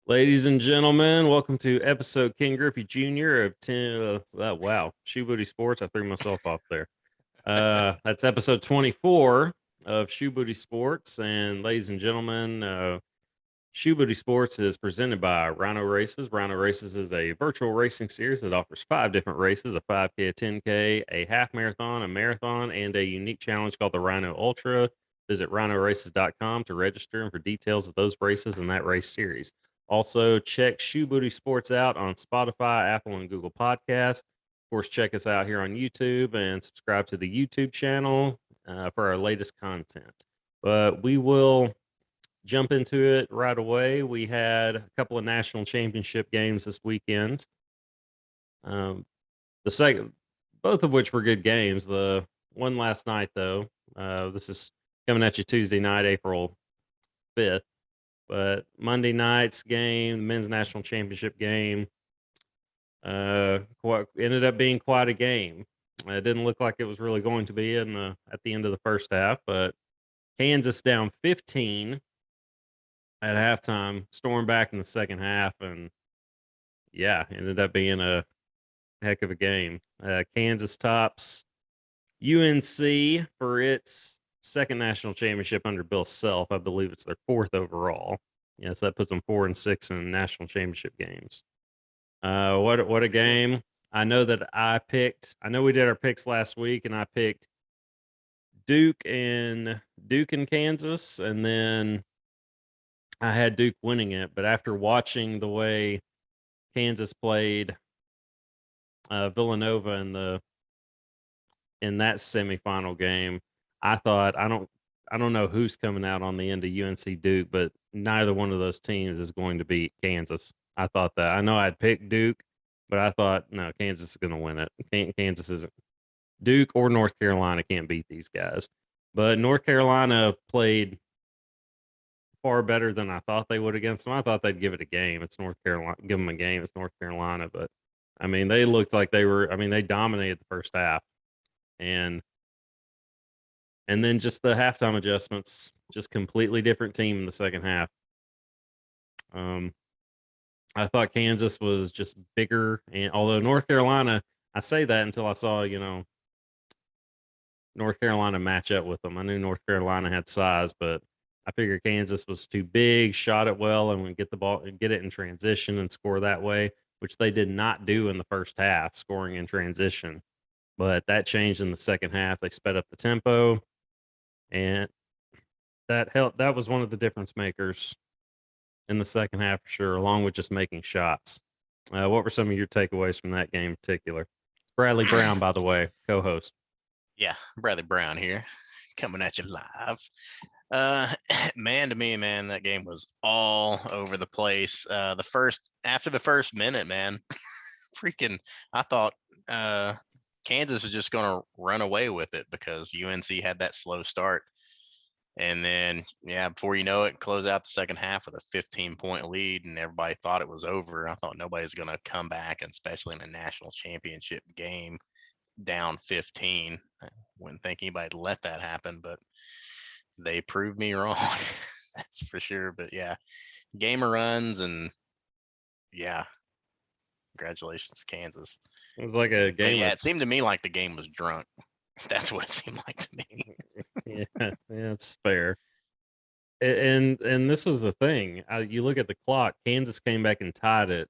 Ladies and gentlemen, welcome to episode King Griffey Jr. of 10. Wow, Shoe Booty Sports. I threw myself off there. That's episode 24 of Shoe Booty Sports. And ladies and gentlemen, Shoe Booty Sports is presented by Rhino Races. Rhino Races is a virtual racing series that offers 5 different races: a 5K, a 10K, a half marathon, a marathon, and a unique challenge called the Rhino Ultra. Visit rhinoraces.com to register and for details of those races and that race series. Also, check Shoe Booty Sports out on Spotify, Apple, and Google Podcasts. Of course, check us out here on YouTube and subscribe to the YouTube channel for our latest content. But we will jump into it right away. We had a couple of national championship games this weekend. The second, both of which were good games. The one last night, though, this is coming at you Tuesday night, April 5th. But Monday night's game, the men's national championship game, ended up being quite a game. It didn't look like it was really going to be at the end of the first half, but Kansas down 15 at halftime, stormed back in the second half, and ended up being a heck of a game. Kansas tops UNC for its second national championship under Bill Self. I believe it's their fourth overall. Yes, that puts them 4-6 in national championship games. What a game! I know that I know we did our picks last week, and I picked Duke and Kansas, and then I had Duke winning it. But after watching the way Kansas played Villanova in that semifinal game, I thought I don't know who's coming out on the end of UNC Duke, but neither one of those teams is going to beat Kansas. I thought that. I know I'd picked Duke, but I thought no, Kansas is going to win it. Kansas isn't. Duke or North Carolina can't beat these guys. But North Carolina played far better than I thought they would against them. I thought they'd give it a game. It's North Carolina. Give them a game. It's North Carolina, but I mean, they looked like they were. I mean, they dominated the first half, and then just the halftime adjustments, just completely different team in the second half. I thought Kansas was just bigger, and although North Carolina, I say that until I saw North Carolina match up with them. I knew North Carolina had size, but I figured Kansas was too big, shot it well, and would get the ball and get it in transition and score that way, which they did not do in the first half, scoring in transition. But that changed in the second half. They sped up the tempo, and that helped. That was one of the difference makers in the second half for sure, along with just making shots. What were some of your takeaways from that game in particular? Bradley Brown, by the way, co-host. Yeah, Bradley Brown here, coming at you live. Man, to me, man, that game was all over the place. After the first minute, man, freaking, I thought Kansas was just going to run away with it because UNC had that slow start. And then, before you know it, close out the second half with a 15-point lead, and everybody thought it was over. I thought nobody's going to come back, and especially in a national championship game, down 15. Wouldn't think anybody'd let that happen, but they proved me wrong. That's for sure. But gamer runs, and congratulations, Kansas. It was like a game. It seemed to me like the game was drunk. That's what it seemed like to me. Yeah, it's fair. And this is the thing. You look at the clock. Kansas came back and tied it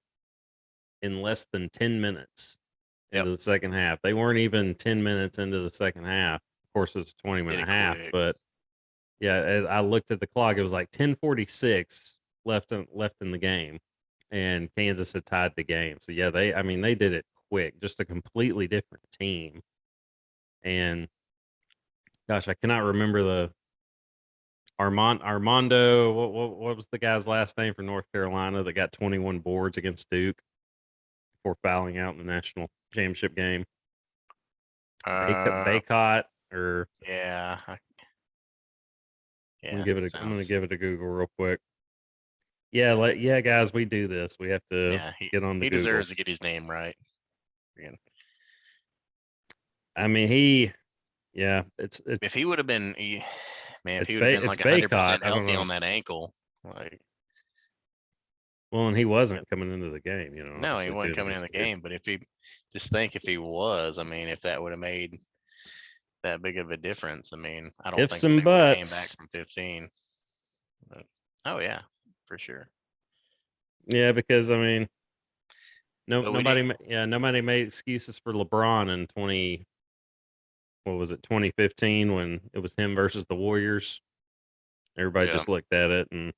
in less than 10 minutes into the second half. They weren't even 10 minutes into the second half. Of course, it's a 20-minute half, but I looked at the clock. It was like 10:46 left in the game, and Kansas had tied the game. So they did it quick. Just a completely different team. And gosh, I cannot remember the Armando. What was the guy's last name for North Carolina that got 21 boards against Duke before fouling out in the national championship game? Baycott or I'm gonna give it a Google real quick. Yeah, guys, we do this. We have to get on the He Google. deserves to get his name right. I mean, it's if he would have been, if he would have been like 100% healthy on that ankle, like Well, and he wasn't coming into the game, No, he obviously wasn't due to coming in his the injury. game. But if he just think if he was, I mean, if that would have made that big of a difference, I mean, I don't Ifs think and they would have came back buts. from 15. But, oh yeah, for sure. Yeah, because I mean, But we didn't. nobody made excuses for LeBron in 2015 when it was him versus the Warriors. Everybody Yeah, just looked at it and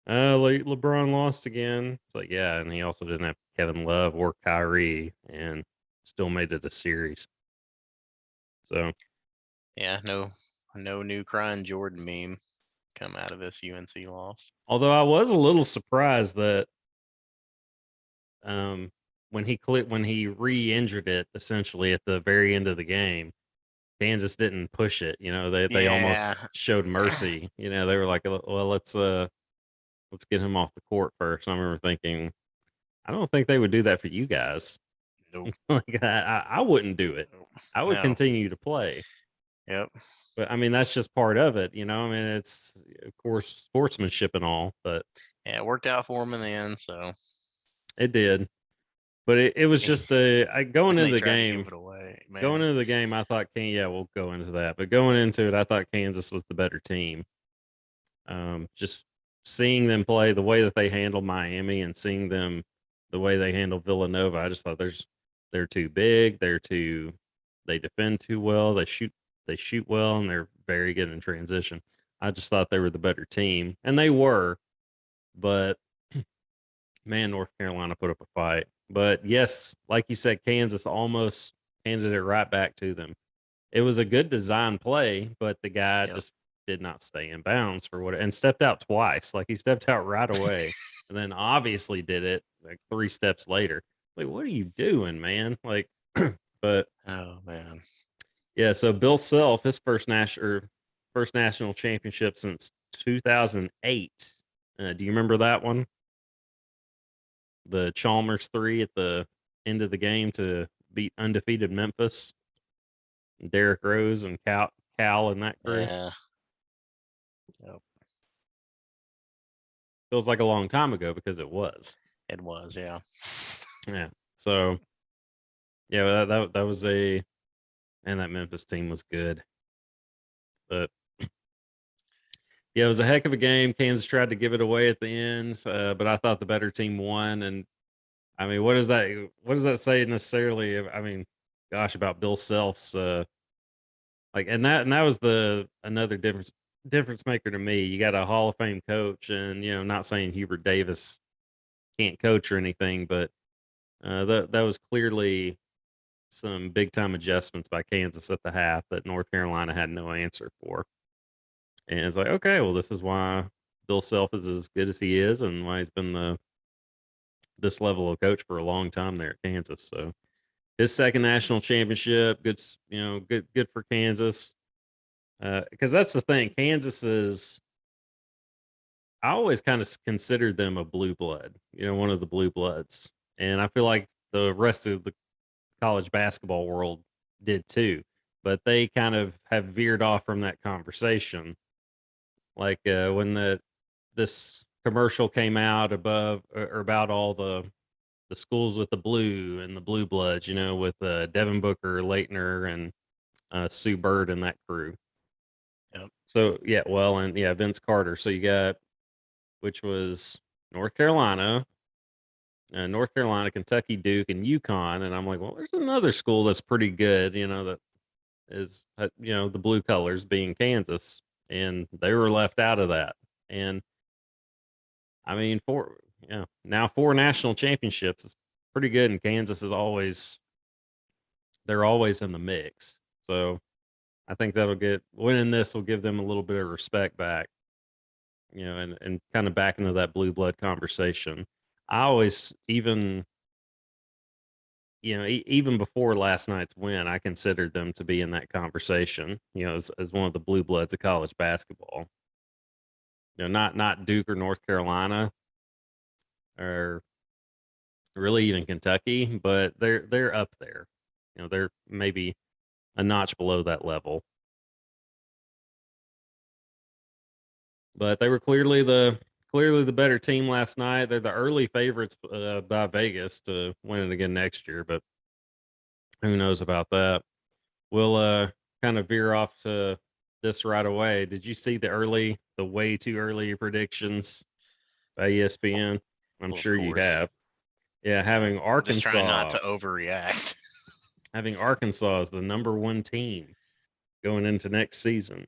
LeBron lost again. It's like, yeah, and he also didn't have Kevin Love or Kyrie and still made it a series. So, yeah, no new crying Jordan meme come out of this UNC loss. although I was a little surprised that um when he re-injured it essentially at the very end of the game, Kansas didn't push it. They Yeah, almost showed mercy. They were like, well, let's get him off the court first. I remember thinking, I don't think they would do that for you guys. nope, Like I wouldn't do it. nope, I would no, continue to play. yep, But I mean, that's just part of it. I mean, it's of course sportsmanship and all, but yeah, it worked out for him in the end. So it did. But it was just going and into they the tried to give game. it away, Going man. into the game, I thought, yeah, we'll go into that. But going into it, I thought Kansas was the better team. Just seeing them play the way that they handled Miami and seeing them the way they handled Villanova, I just thought they're too big. They defend too well. They shoot well, and they're very good in transition. I just thought they were the better team, and they were. But man, North Carolina put up a fight. But yes, like you said, Kansas almost handed it right back to them. It was a good design play, but the guy Yep. just did not stay in bounds for what and stepped out twice. Like he stepped out right away and then obviously did it like 3 steps later. Like, what are you doing, man? Like, but Oh man. yeah, so Bill Self, his first national championship since 2008. Do you remember that one? The Chalmers three at the end of the game to beat undefeated Memphis. Derrick Rose and Cal and that crew. Yeah. Yep. Feels like a long time ago because it was. It was. Yeah. Yeah. So yeah, that was and that Memphis team was good. But yeah, it was a heck of a game. Kansas tried to give it away at the end, but I thought the better team won. And I mean, what does that say necessarily? I mean, gosh, about Bill Self's like, and that was the another difference maker to me. You got a Hall of Fame coach, and not saying Hubert Davis can't coach or anything, but that was clearly some big time adjustments by Kansas at the half that North Carolina had no answer for. And it's like, okay, well, this is why Bill Self is as good as he is, and why he's been this level of coach for a long time there at Kansas. So his second national championship, good for Kansas. Because that's the thing, Kansas is. I always kind of considered them a blue blood, one of the blue bloods, and I feel like the rest of the college basketball world did too, but they kind of have veered off from that conversation. Like when this commercial came out above or about all the schools with the blue and the blue bloods, with Devin Booker, Leitner, and Sue Bird and that crew. Yep. So yeah, well, and yeah, Vince Carter. So you got which was North Carolina, Kentucky, Duke, and UConn. And I'm like, well, there's another school that's pretty good, that is, the blue colors being Kansas. And they were left out of that. And I mean, now 4 national championships is pretty good. And Kansas they're always in the mix. So I think winning this will give them a little bit of respect back, and kind of back into that blue blood conversation. I always, even before last night's win, I considered them to be in that conversation, as one of the blue bloods of college basketball. Not Duke or North Carolina or really even Kentucky, but they're up there. They're maybe a notch below that level. But they were clearly the clearly the better team last night. They're the early favorites by Vegas to win it again next year, but who knows about that? We'll kind of veer off to this right away. Did you see the way too early predictions by ESPN? I'm Well, of sure you course. have. Yeah, I'm just trying not to overreact. having Arkansas as the number one team going into next season.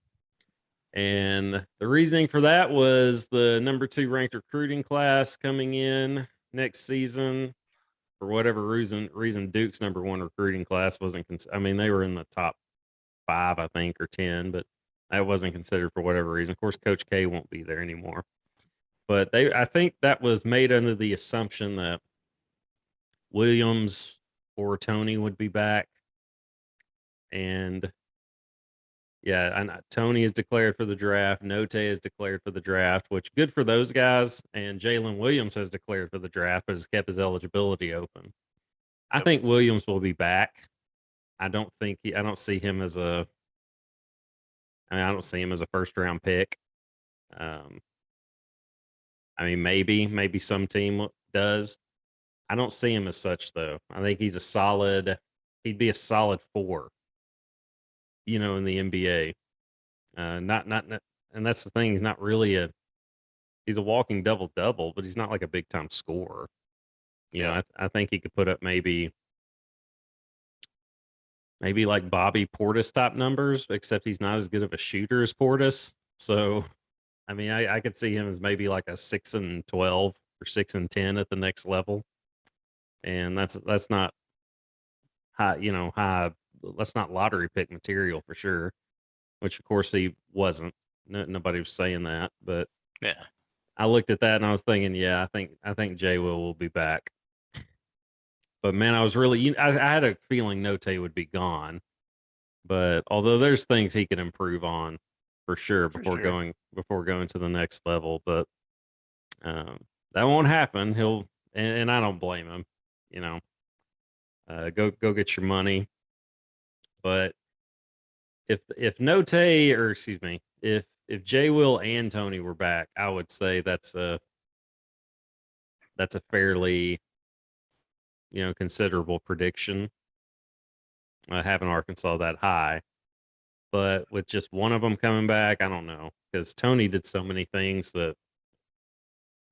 And the reasoning for that was the number 2 ranked recruiting class coming in next season. For whatever reason Duke's number 1 recruiting class wasn't. I mean, they were in the top 5, I think, or 10, but that wasn't considered for whatever reason. Of course, Coach K won't be there anymore. But I think that was made under the assumption that Williams or Tony would be back, and yeah, and Tony is declared for the draft. Note is declared for the draft, which good for those guys. And Jalen Williams has declared for the draft, but has kept his eligibility open. I Yep. think Williams will be back. I don't see him as a. I don't see him as a first round pick. Um, I mean, maybe some team does. I don't see him as such though. I think he's a solid. He'd be a solid 4. In the NBA. Not, and that's the thing. He's not really he's a walking double double, but he's not like a big time scorer. Yeah. I think he could put up maybe like Bobby Portis type numbers, except he's not as good of a shooter as Portis. So, I mean, I could see him as maybe like a 6-12 or 6-10 at the next level, and that's not high. That's not lottery pick material for sure. Which of course he wasn't. Nobody was saying that, but Yeah. I looked at that and I was thinking, yeah, I think Jay will be back. But man, I was really I had a feeling Note would be gone. But although there's things he can improve on for sure before going to the next level, but that won't happen. He'll and I don't blame him. You know, go get your money. But if Note or excuse me, if Jay Will and Tony were back, I would say that's a fairly considerable prediction. Having Arkansas that high, but with just one of them coming back, I don't know because Tony did so many things that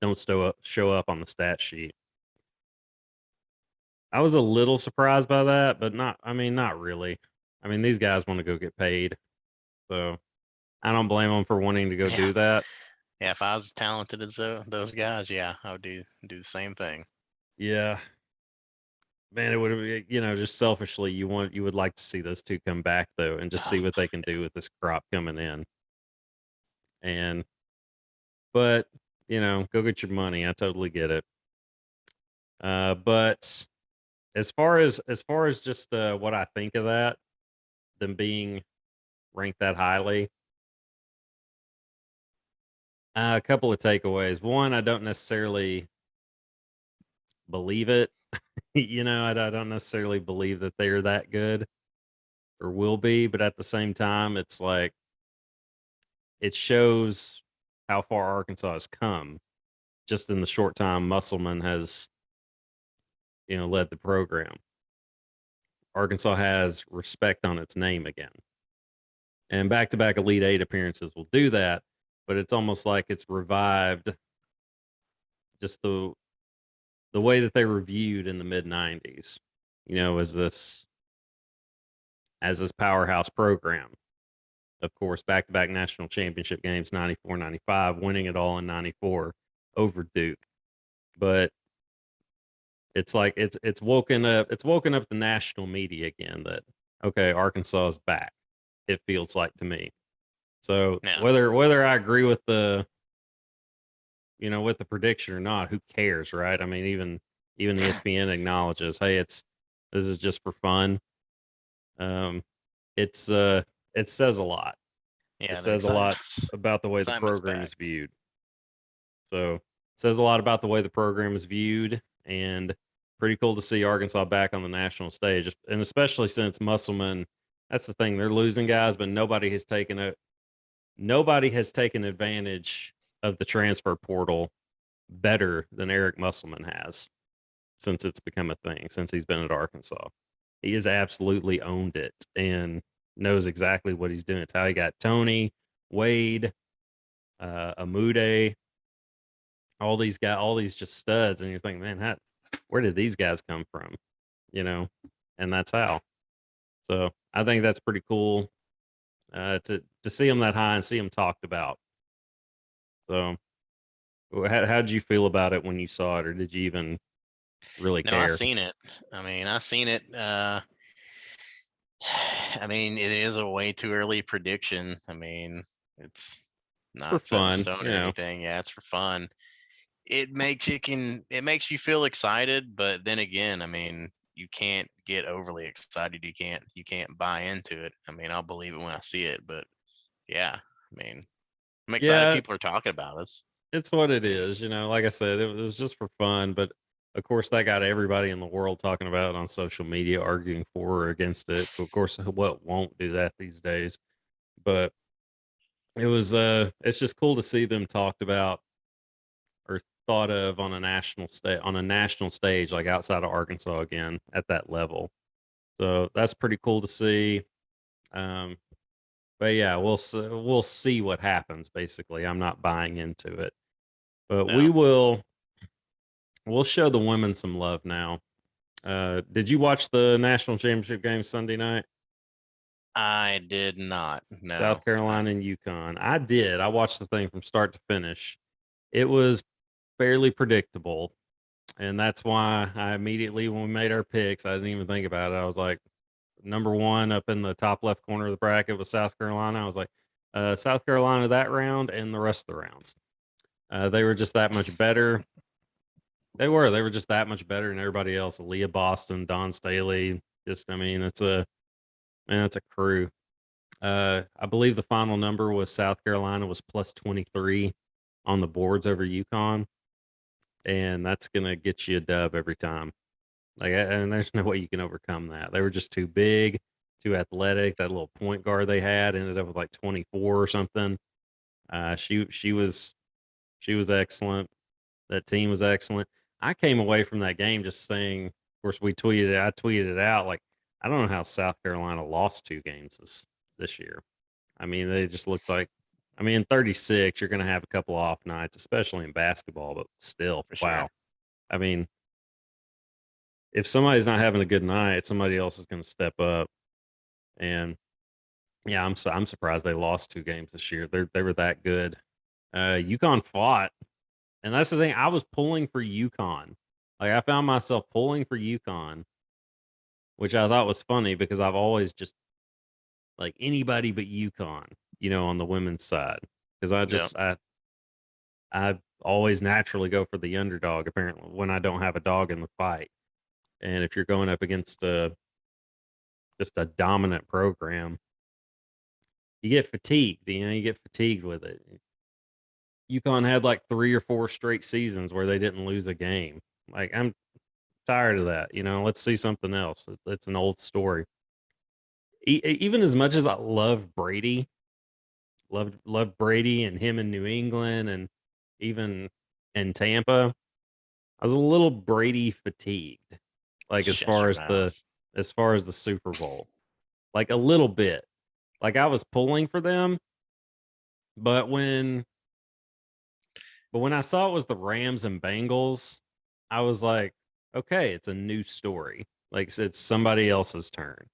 don't show up on the stat sheet. I was a little surprised by that, but not. I mean, not really. I mean, these guys want to go get paid, so I don't blame them for wanting to go do that. Yeah, if I was as talented as those guys, yeah, I would do the same thing. Yeah, man, it would have just selfishly you would like to see those two come back though, and just see what they can do with this crop coming in. And but go get your money. I totally get it. But as far as just what I think of that, them being ranked that highly, a couple of takeaways. One, I don't necessarily believe it. I don't necessarily believe that they're that good or will be, but at the same time, it's like it shows how far Arkansas has come just in the short time Musselman has, led the program. Arkansas has respect on its name again. And back-to-back Elite 8 appearances will do that, but it's almost like it's revived just the way that they were viewed in the mid 90s, as this powerhouse program. Of course, back-to-back national championship games, 94, 95, winning it all in 94 over Duke. But it's like it's woken up the national media again that okay, Arkansas is back. It feels like to me. So whether I agree with the with the prediction or not, who cares, right? I mean, even ESPN acknowledges, hey, this is just for fun. It says a lot. Yeah, it says a lot about the way the program is viewed. So it says a lot about the way the program is viewed, and pretty cool to see Arkansas back on the national stage, and especially since Musselman. That's the thing; they're losing guys, but nobody has taken advantage of the transfer portal better than Eric Musselman has since it's become a thing, since he's been at Arkansas. He has absolutely owned it and knows exactly what he's doing. It's how he got Tony, Wade, Amude, all these guys, all these just studs. And you're thinking, man, where did these guys come from? You know, and that's how. So I think that's pretty cool to see him that high and see him talked about. So how did you feel about it when you saw it, or did you even really No, I care? seen it. I seen it. It is a way too early prediction. It's It's for not set in fun, stone you or know. anything. Yeah, it's for fun. It makes you feel excited, but then again, you can't get overly excited. You can't buy into it. I'll believe it when I see it, but yeah, I'm excited Yeah, people are talking about us. it's what it I mean, is, you know. Like I said, it was just for fun, but of course that got everybody in the world talking about it on social media, arguing for or against it. Of course, what won't do that these days? But it's just cool to see them talked about or thought of on a national stage, like outside of Arkansas again at that level. So that's pretty cool to see. Um, but yeah, we'll see what happens. Basically, I'm not buying into it, but no, we'll show the women some love now. Did you watch the national championship game Sunday night? I did not. No. South Carolina and UConn. I did. I watched the thing from start to finish. It was fairly predictable. And that's why I immediately, when we made our picks, I didn't even think about it. I was like, number one up in the top left corner of the bracket was South Carolina. I was like, South Carolina that round and the rest of the rounds. They were just that much better. They were just that much better than everybody else. Leah Boston, Don Staley. It's a crew. I believe the final number was South Carolina was plus 23 on the boards over UConn, and that's gonna get you a dub every time. And there's no way you can overcome that. They were just too big, too athletic. That little point guard they had ended up with like 24 or something. She was excellent. That team was excellent. I came away from that game just saying, of course, I tweeted it out like, I don't know how South Carolina lost 2 games this year. They just looked like, in 36, you're going to have a couple off nights, especially in basketball, but still, For sure. wow. I mean, if somebody's not having a good night, somebody else is going to step up. And yeah, I'm surprised they lost 2 games this year. They were that good. UConn fought, and that's the thing. I was pulling for UConn. Like I found myself pulling for UConn, which I thought was funny because I've always just like anybody but UConn, on the women's side. Because Yeah. I always naturally go for the underdog. Apparently, when I don't have a dog in the fight, and if you're going up against just a dominant program, you get fatigued. You get fatigued with it. UConn had like 3 or 4 straight seasons where they didn't lose a game. Like I'm tired of that. Let's see something else. It's an old story. Even as much as I love Brady, loved Brady and him in New England and even in Tampa, I was a little Brady fatigued. Like Shut your mouth. as far as the Super Bowl, like a little bit. Like I was pulling for them, but when I saw it was the Rams and Bengals, I was like, okay, it's a new story. Like it's somebody else's turn.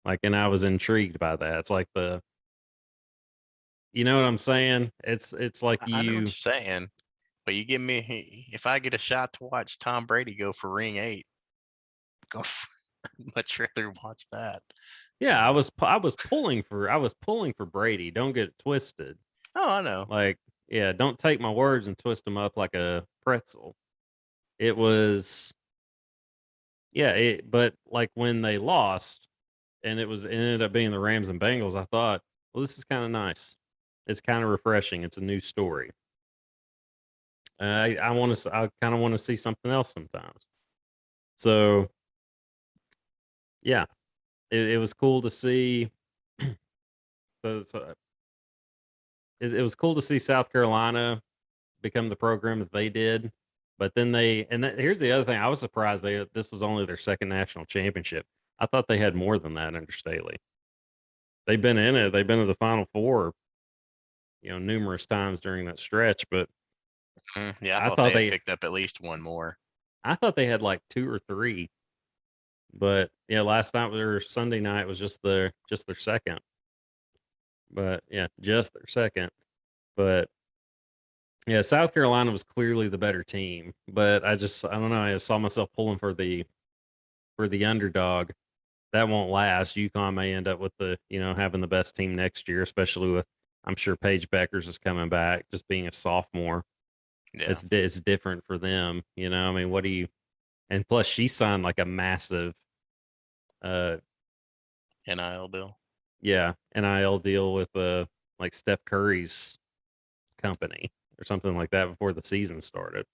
Like, and I was intrigued by that. It's like you know what I'm saying? It's like I know what you're saying, but you give me if I get a shot to watch Tom Brady go for ring 8, go for, much rather watch that. yeah, Uh, I was pulling for Brady. Don't get it twisted. oh, I know. Like, yeah, don't take my words and twist them up like a pretzel. It was yeah, but like when they lost and it ended up being the Rams and Bengals, I thought, well, this is kind of nice. It's kind of refreshing. It's a new story. I kind of want to see something else sometimes. So yeah, it was cool to see. So it was cool to see South Carolina become the program that they did. But then here's the other thing. I was surprised this was only their second national championship. I thought they had more than that under Staley. They've been in it. They've been to the Final Four, numerous times during that stretch. But Yeah, I I thought thought they had they, picked up at least one more. I thought they had like 2 or 3. But yeah, last night or Sunday night was just their second. But yeah, just their second. But yeah, South Carolina was clearly the better team. But I don't know. I saw myself pulling for the underdog. That won't last. UConn may end up with having the best team next year, especially with, I'm sure Paige Beckers is coming back, just being a sophomore. Yeah, It's different for them. I mean, what do you? And plus, she signed like a massive, uh, NIL deal. yeah, NIL deal with like Steph Curry's company or something like that before the season started.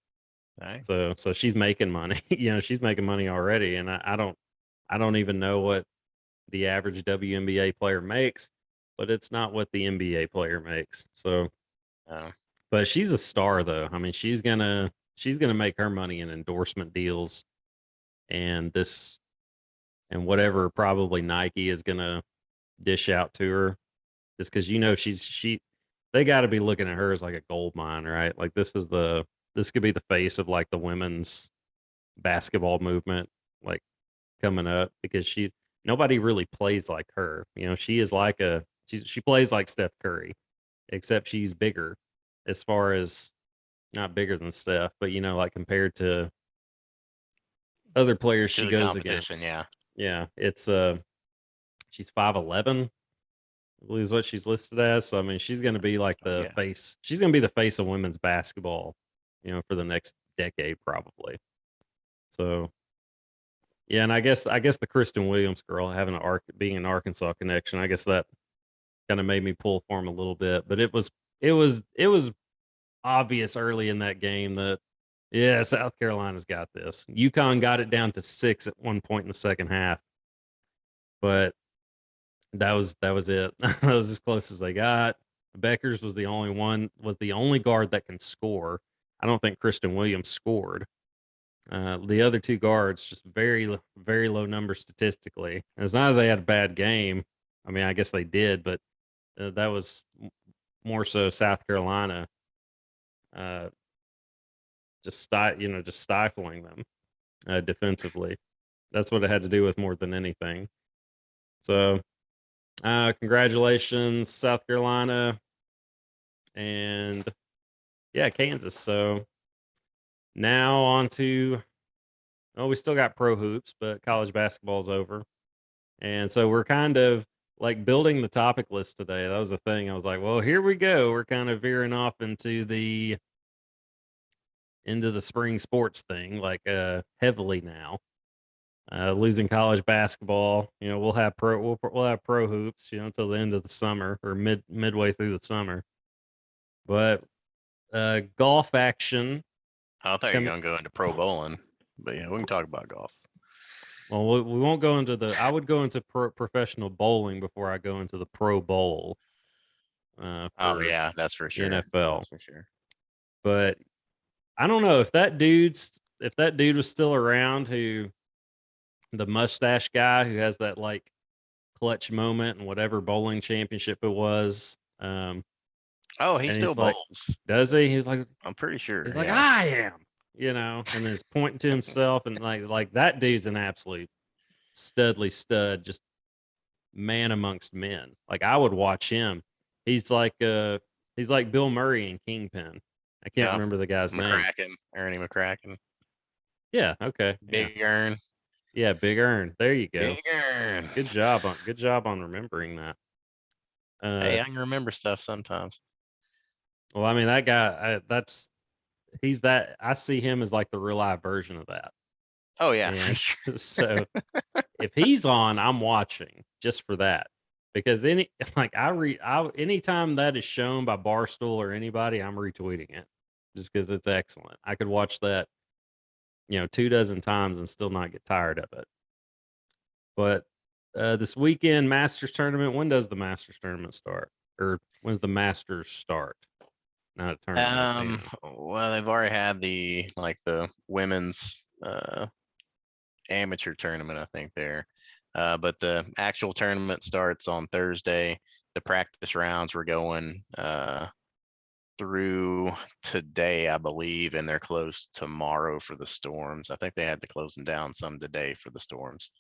Right. So she's making money. She's making money already, and I don't even know what the average WNBA player makes, but it's not what the NBA player makes. So, but she's a star though. I mean, she's gonna make her money in endorsement deals and whatever probably Nike is gonna dish out to her, just because they got to be looking at her as like a gold mine, right? Like this could be the face of like the women's basketball movement, like coming up, because nobody really plays like her. She is like she plays like Steph Curry, except she's bigger, as far as not bigger than Steph, but like compared to other players To she the goes competition, against. yeah. Yeah, it's she's 5'11", I believe is what she's listed as. So I mean, she's going to be like the Yeah. face. She's going to be the face of women's basketball, for the next decade probably. So yeah, and I guess the Kristen Williams girl having being an Arkansas connection, I guess that kind of made me pull for him a little bit. But it was obvious early in that game that yeah, South Carolina's got this. UConn got it down to 6 at one point in the second half, but that was it. That was as close as they got. Beckers was the only guard that can score. I don't think Kristen Williams scored. The other 2 guards just very low numbers statistically. And it's not that they had a bad game. I mean, I guess they did, but that was more so South Carolina, uh, just stifling them defensively. That's what it had to do with more than anything. So, congratulations, South Carolina, and yeah, Kansas. So now on to, we still got pro hoops, but college basketball's over. And so we're kind of like building the topic list today. That was the thing. I was like, well, here we go. We're kind of veering off into the spring sports thing, like heavily now. Losing college basketball, we'll have pro hoops, until the end of the summer or midway through the summer. But golf action. I thought you were going to go into pro bowling, but yeah, we can talk about golf. Well, we won't go into I would go into professional bowling before I go into the Pro Bowl. Oh yeah, that's for sure. NFL. That's for sure. But I don't know if that dude was still around, the mustache guy who has that like clutch moment in whatever bowling championship it was. Oh, he and still he's like, bowls. does he? He's like, I'm pretty sure. he's like, Yeah. I am, and then he's pointing to himself, and like that dude's an absolute studly stud, just man amongst men. Like I would watch him. He's like Bill Murray in Kingpin. I can't remember the guy's name. Ernie McCracken. Yeah, okay. Big Earn. Yeah, Big Earn. There you go. Big Earn. Good job on remembering that. Hey, I can remember stuff sometimes. Well, I mean that guy. I see him as like the real life version of that. Oh yeah. And so if he's on, I'm watching just for that. Because anytime that is shown by Barstool or anybody, I'm retweeting it just because it's excellent. I could watch that, 24 times and still not get tired of it. But this weekend Masters tournament, when does the Masters tournament start? Or when's the Masters start? not a tournament. Well, they've already had the women's amateur tournament, I think there. But the actual tournament starts on Thursday. The practice rounds were going through today, I believe, and they're closed tomorrow for the Storms. I think they had to close them down some today for the Storms.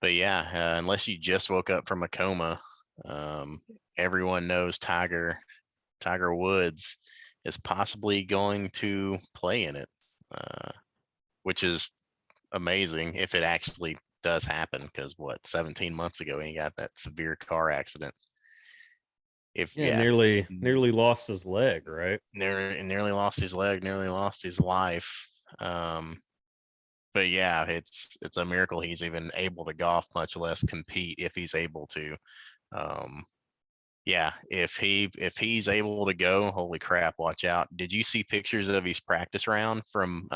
But yeah, unless you just woke up from a coma, everyone knows Tiger Woods is possibly going to play in it, which is amazing if it actually does happen. Because 17 months ago he got that severe car accident. Nearly lost his leg, right? Nearly lost his leg, nearly lost his life. But yeah, it's a miracle he's even able to golf, much less compete if he's able to. Yeah, if he's able to go, holy crap, watch out. Did you see pictures of his practice round from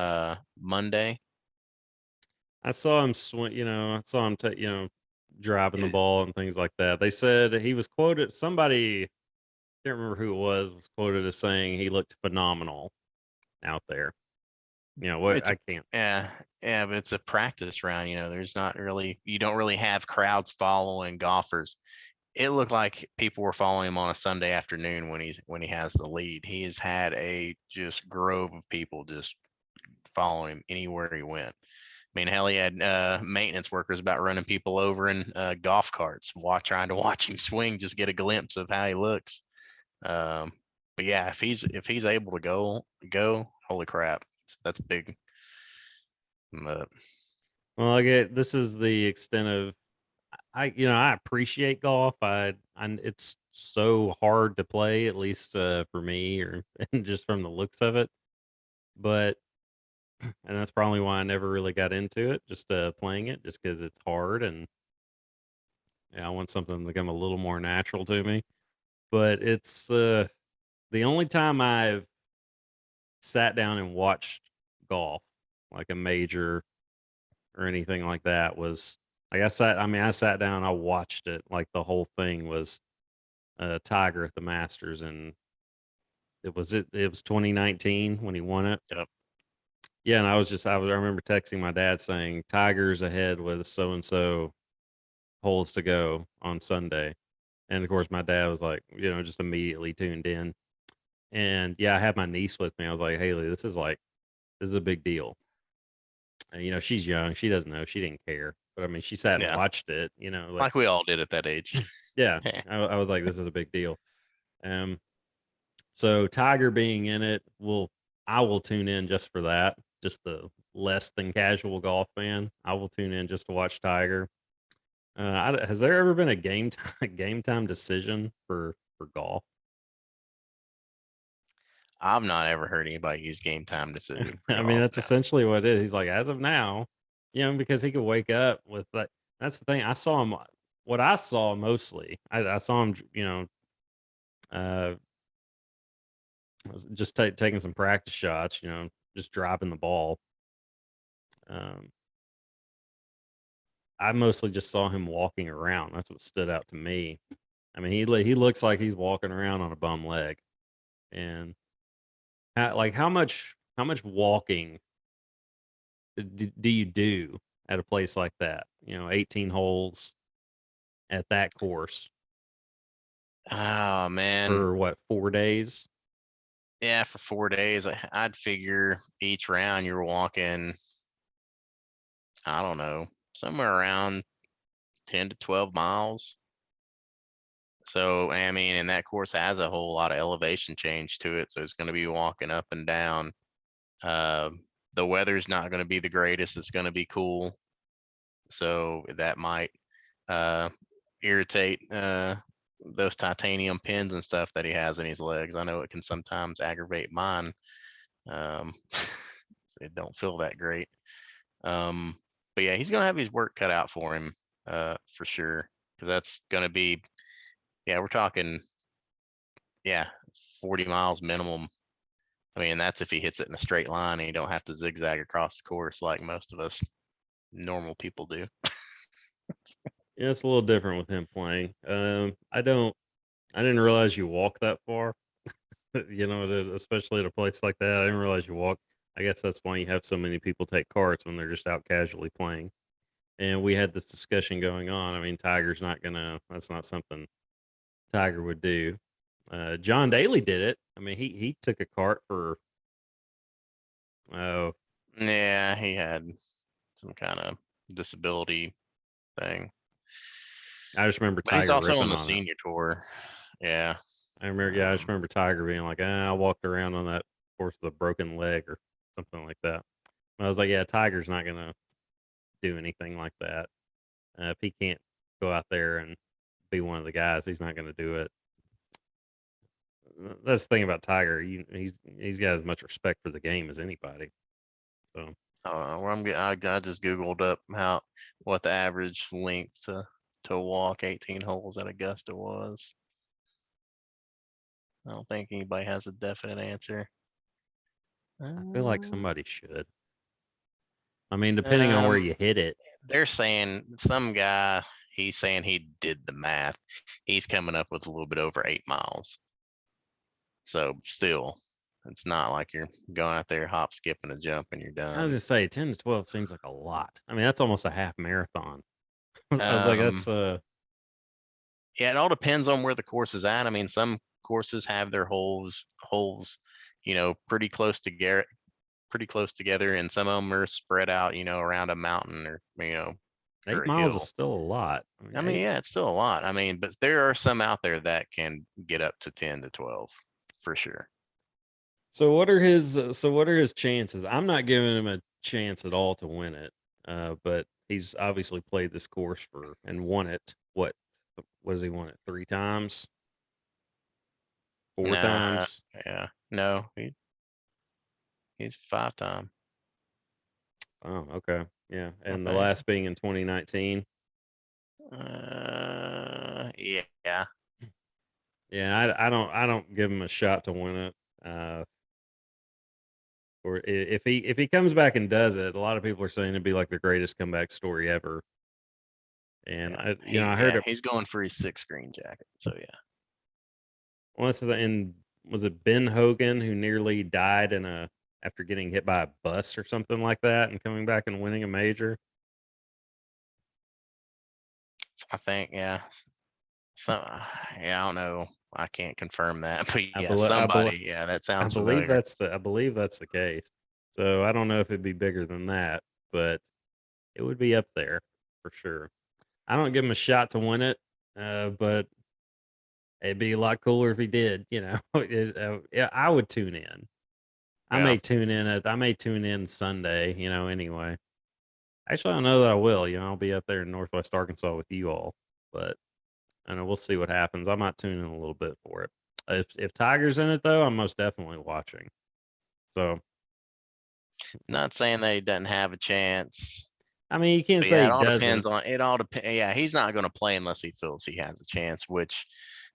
Monday? I saw him swing. I saw him, driving the ball and things like that. They said he was quoted. Somebody, can't remember who it was quoted as saying he looked phenomenal out there. What? I can't. Yeah, but it's a practice round. There's not really, you don't really have crowds following golfers. It looked like people were following him on a Sunday afternoon when he has the lead. He has had a just grove of people just following him anywhere he went. I mean, hell, he had maintenance workers about running people over in golf carts, trying to watch him swing, just get a glimpse of how he looks. But yeah, if he's able to go, holy crap, that's big. Well, this is the extent of I appreciate golf. It's so hard to play, at least for me, or just from the looks of it. But and that's probably why I never really got into it, just playing it, just because it's hard, and I want something to become a little more natural to me. But it's the only time I've sat down and watched golf, like a major or anything like that, was like I sat down, I watched it, like the whole thing was Tiger at the Masters, and it was 2019 when he won it. Yep. Yeah, and I remember texting my dad saying Tiger's ahead with so and so holes to go on Sunday. And of course my dad was like, just immediately tuned in. And yeah, I had my niece with me. I was like, Haley, this is a big deal. And she's young. She doesn't know. She didn't care. But I mean, she sat and watched it, like we all did at that age. Yeah. I was like, this is a big deal. So Tiger being in it, I will tune in just for that. Just the less than casual golf fan, I will tune in just to watch Tiger. Has there ever been a game time decision for golf? I've not ever heard anybody use game time decision. I mean, that's essentially what it is. He's like, as of now, because he could wake up with that. That's the thing. I saw him. What I saw mostly, I saw him, just taking some practice shots, just dropping the ball. I mostly just saw him walking around. That's what stood out to me. I mean, he looks like he's walking around on a bum leg. And how much walking do you do at a place like that? 18 holes at that course Oh man. for what, 4 days? Yeah, for 4 days. I'd figure each round you're walking, I don't know, somewhere around 10 to 12 miles. So, I mean, and that course has a whole lot of elevation change to it. So it's going to be walking up and down. The weather's not going to be the greatest. It's going to be cool. So that might irritate those titanium pins and stuff that he has in his legs. I know it can sometimes aggravate mine. It don't feel that great. But yeah, he's going to have his work cut out for him for sure. Because that's going to be, we're talking, 40 miles minimum. I mean, that's if he hits it in a straight line and you don't have to zigzag across the course like most of us normal people do. Yeah, it's a little different with him playing. I don't. I didn't realize you walk that far. Especially at a place like that. I didn't realize you walk. I guess that's why you have so many people take carts when they're just out casually playing. And we had this discussion going on. I mean, Tiger's not gonna. That's not something Tiger would do. John Daly did it. I mean, he took a cart for. Oh, Yeah, he had some kind of disability thing. I just remember But he's Tiger also on ripping the on it. senior tour. Yeah. I remember. Yeah, I just remember Tiger being like, "I walked around on that course with a broken leg or something like that." And I was like, "Yeah, Tiger's not gonna do anything like that. If he can't go out there and be one of the guys, he's not gonna do it." That's the thing about Tiger. He's got as much respect for the game as anybody. So I just googled up what the average length to walk 18 holes at Augusta was. I don't think anybody has a definite answer. I feel like somebody should. I mean, depending on where you hit it. They're saying some guy, he's saying he did the math. He's coming up with a little bit over 8 miles. So still, it's not like you're going out there hop, skip, and a jump and you're I was done. just say 10 to 12 seems like a lot. I mean, that's almost a half marathon. I was like, that's Yeah, it all depends on where the course is at. I mean, some courses have their holes, pretty close together, and some of them are spread out, around a mountain or 8 or a miles is hill. still a lot. I mean, yeah, it's still a lot. I mean, but there are some out there that can get up to 10 to 12 for sure. So what are his chances? I'm not giving him a chance at all to win it. But he's obviously played this course and won it. What has he won it 3 times? 4 Nah, times? yeah, no, he's 5-time. Oh, okay. Yeah. I And the think. last being in 2019. Yeah. Yeah, I don't give him a shot to win it. Or if he comes back and does it, a lot of people are saying it'd be like the greatest comeback story ever. And I heard it. He's going for his 6 green jacket. So yeah. Once and was it Ben Hogan who nearly died after getting hit by a bus or something like that and coming back and winning a major? I think, yeah. So yeah, I don't know. I can't confirm that, but I yeah, believe somebody, yeah, that sounds familiar. I believe that's the case. So I don't know if it'd be bigger than that, but it would be up there for sure. I don't give him a shot to win it, but it'd be a lot cooler if he did. Yeah, I would tune in. Yeah. I may tune in Sunday. Anyway. Actually, I don't know that I will. I'll be up there in Northwest Arkansas with you all, but I know we'll see what happens. I might tune in a little bit for it. If Tiger's in it though, I'm most definitely watching. So Not saying that he doesn't have a chance. I mean, you can't But say yeah, he it all doesn't. depends on it all depends. Yeah, he's not going to play unless he feels he has a chance, which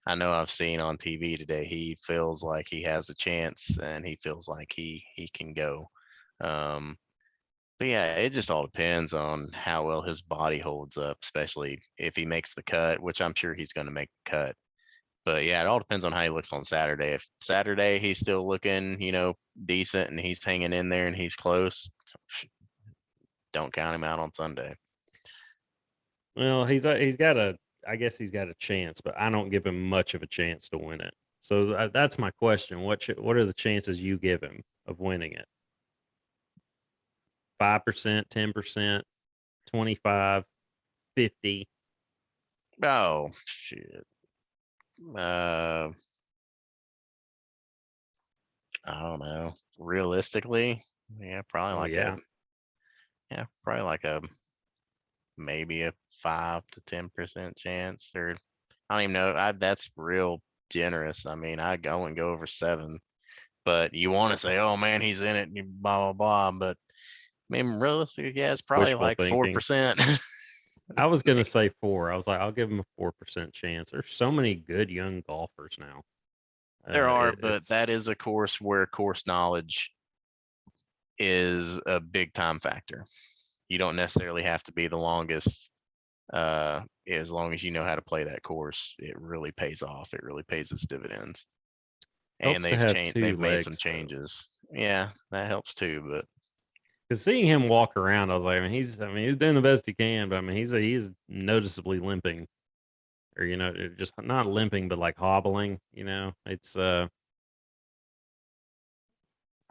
I know I've seen on TV today. He feels like he has a chance and he feels like he can go. Um, but yeah, it just all depends on how well his body holds up, especially if he makes the cut, which I'm sure he's going to make the cut. But yeah, it all depends on how he looks on Saturday. If Saturday he's still looking, decent and he's hanging in there and he's close, don't count him out on Sunday. Well, I guess he's got a chance, but I don't give him much of a chance to win it. So that's my question. What are the chances you give him of winning it? 5%, 10%, 25, 50. Oh shit. I don't know. Realistically, yeah, Oh yeah. probably like a maybe a 5 to 10% chance, or I don't even know. That's real generous. I mean, I wouldn't go over 7, but you want to say, oh man, he's in it, and blah blah blah. But I mean, realistically, yeah, it's It's probably wishful like thinking. 4%. I was gonna say 4. I was like, I'll give him a 4% chance. There's so many good young golfers now. There are, but It's that is a course where course knowledge is a big time factor. You don't necessarily have to be the longest as long as you know how to play that course, it really pays off. It really pays its dividends. And Helps to have two they've made some legs, though. changes. Yeah, that helps too. But Because seeing him walk around, I was like, I mean, he's doing the best he can, but I mean, he's noticeably limping, or just not limping, but like hobbling. It's I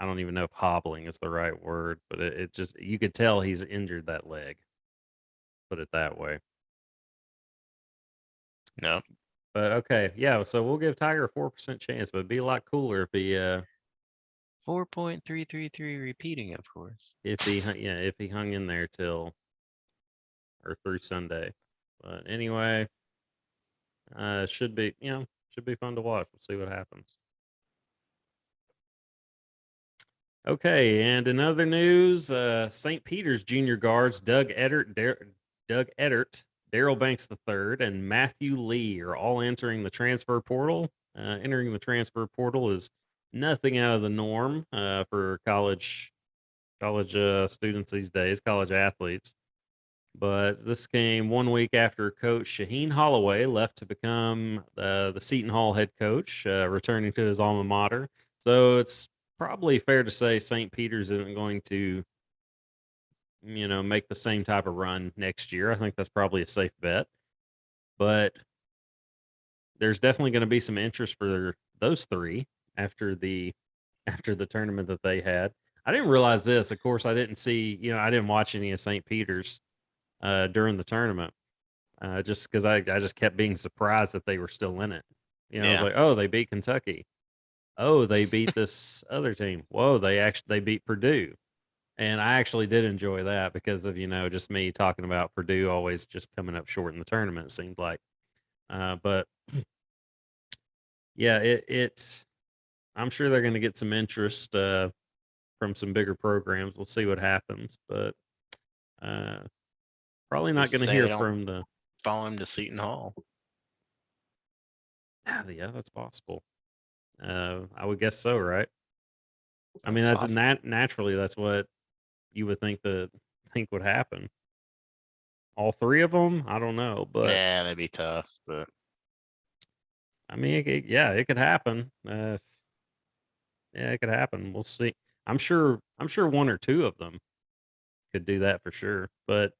don't even know if hobbling is the right word, but it just you could tell he's injured that leg. Put it that way. no, But okay, yeah. So we'll give Tiger a 4% chance, but it'd be a lot cooler if he 4.333 repeating, of course. if he hung in there till or through Sunday. But anyway, should be fun to watch. We'll see what happens. Okay, and in other news, St. Peter's junior guards Doug Edert, Daryl Banks III, and Matthew Lee are all entering the transfer portal. Entering the transfer portal is nothing out of the norm for college students these days, college athletes. But this came 1 week after Coach Shaheen Holloway left to become the Seton Hall head coach, returning to his alma mater. So it's probably fair to say St. Peter's isn't going to, make the same type of run next year. I think that's probably a safe bet. But there's definitely going to be some interest for those three after the after the tournament that they had. I didn't realize this. Of course, I didn't see, I didn't watch any of St. Peter's during the tournament. Just because I just kept being surprised that they were still in it. I was Yeah, like, oh, they beat Kentucky. Oh, they beat this other team. Whoa, they beat Purdue. And I actually did enjoy that because of, just me talking about Purdue always just coming up short in the tournament, it seemed like. But yeah, it's I'm sure they're going to get some interest from some bigger programs. We'll see what happens, but uh, probably not who's to going to say hear they don't from the. follow him to Seton Hall? Yeah, that's possible. I would guess so, right? I That's mean, that's possible. naturally that's what you would think would happen. All three of them, I don't know, but Yeah, that'd be tough. But I mean, yeah, it could happen. Yeah, it could happen. We'll see. I'm sure one or two of them could do that for sure, but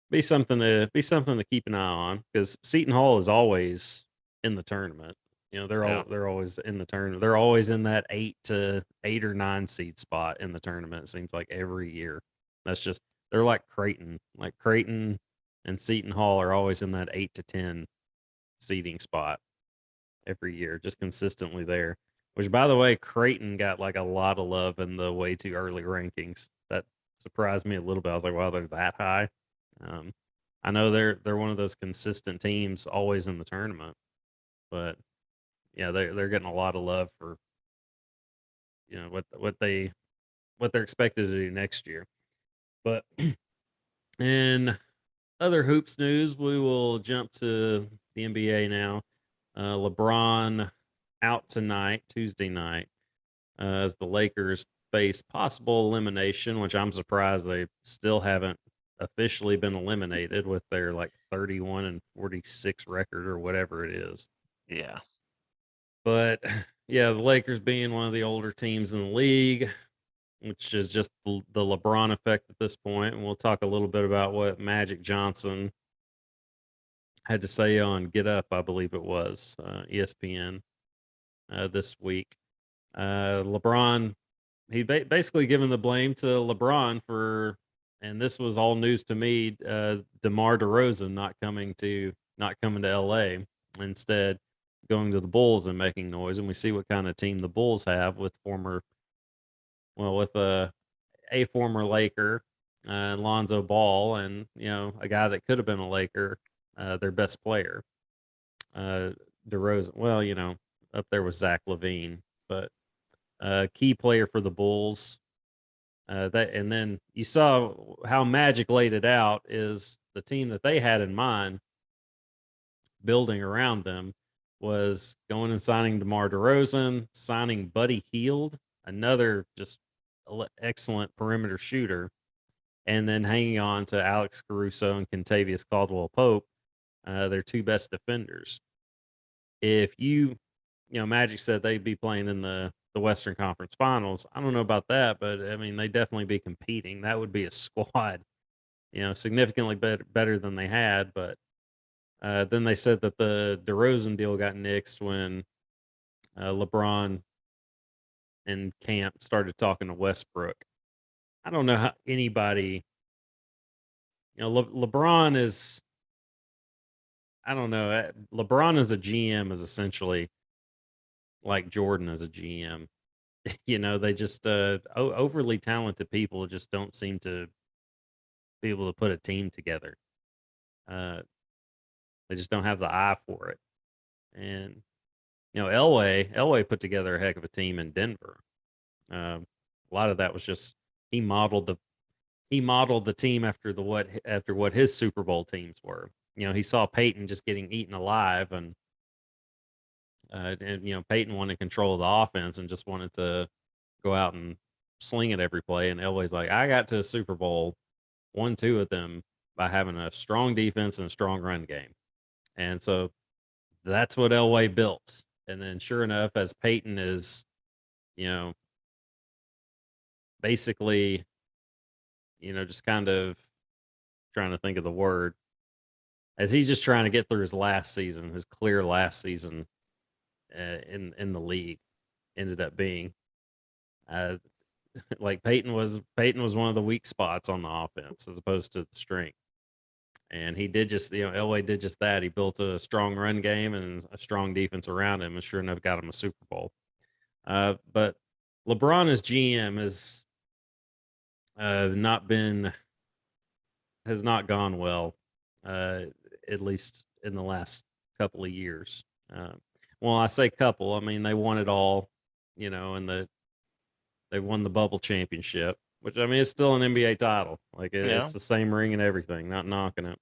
be something to keep an eye on because Seton Hall is always in the tournament. yeah, They're always in the tournament. They're always in that 8 or 9 seed spot in the tournament. It seems like every year. That's just they're like Creighton. Like Creighton and Seton Hall are always in that 8 to 10 seeding spot every year, just consistently there. Which, by the way, Creighton got like a lot of love in the way too early rankings. That surprised me a little bit. I was like, wow, they're that high. Um, I know they're one of those consistent teams always in the tournament, but yeah, they're getting a lot of love for what they're expected to do next year. But in other hoops news, we will jump to the NBA now. LeBron out tonight, Tuesday night, as the Lakers face possible elimination, which I'm surprised they still haven't officially been eliminated with their like 31-46 record or whatever it is. yeah. But yeah, the Lakers being one of the older teams in the league, which is just the LeBron effect at this point. And we'll talk a little bit about what Magic Johnson had to say on Get Up, I believe it was, ESPN this week. LeBron, he basically given the blame to LeBron for, and this was all news to me, DeMar DeRozan not coming to LA, instead going to the Bulls and making noise. And we see what kind of team the Bulls have with a former Laker, Lonzo Ball, and a guy that could have been a Laker, their best player, uh, DeRozan. Well, up there was Zach LaVine, but key player for the Bulls. That and then you saw how Magic laid it out is the team that they had in mind building around them was going and signing DeMar DeRozan, signing Buddy Hield, another just excellent perimeter shooter, and then hanging on to Alex Caruso and Contavious Caldwell Pope, their two best defenders. If Magic said they'd be playing in the Western Conference Finals. I don't know about that, but I mean, they definitely be competing. That would be a squad, significantly better than they had. But then they said that the DeRozan deal got nixed when LeBron and Camp started talking to Westbrook. I don't know how anybody, LeBron is, I don't know. LeBron as a GM is essentially like Jordan as a GM. They just overly talented people just don't seem to be able to put a team together. They just don't have the eye for it. And Elway put together a heck of a team in Denver. A lot of that was just he modeled the team after what his Super Bowl teams were. He saw Peyton just getting eaten alive, and Peyton wanted control of the offense and just wanted to go out and sling it every play. And Elway's like, I got to a Super Bowl, won 2 of them by having a strong defense and a strong run game. And so that's what Elway built. And then sure enough, as Peyton is, basically, just kind of trying to think of the word, as he's just trying to get through his clear last season in the league, ended up being. Like Peyton was one of the weak spots on the offense as opposed to the strength. And he did just, Elway did just that. He built a strong run game and a strong defense around him, and sure enough, got him a Super Bowl. But LeBron as GM has not gone well, at least in the last couple of years. Well, I say couple, I mean they won it all, and they won the bubble championship, which I mean it's still an NBA title. Like it's the same ring and everything. Not knocking it,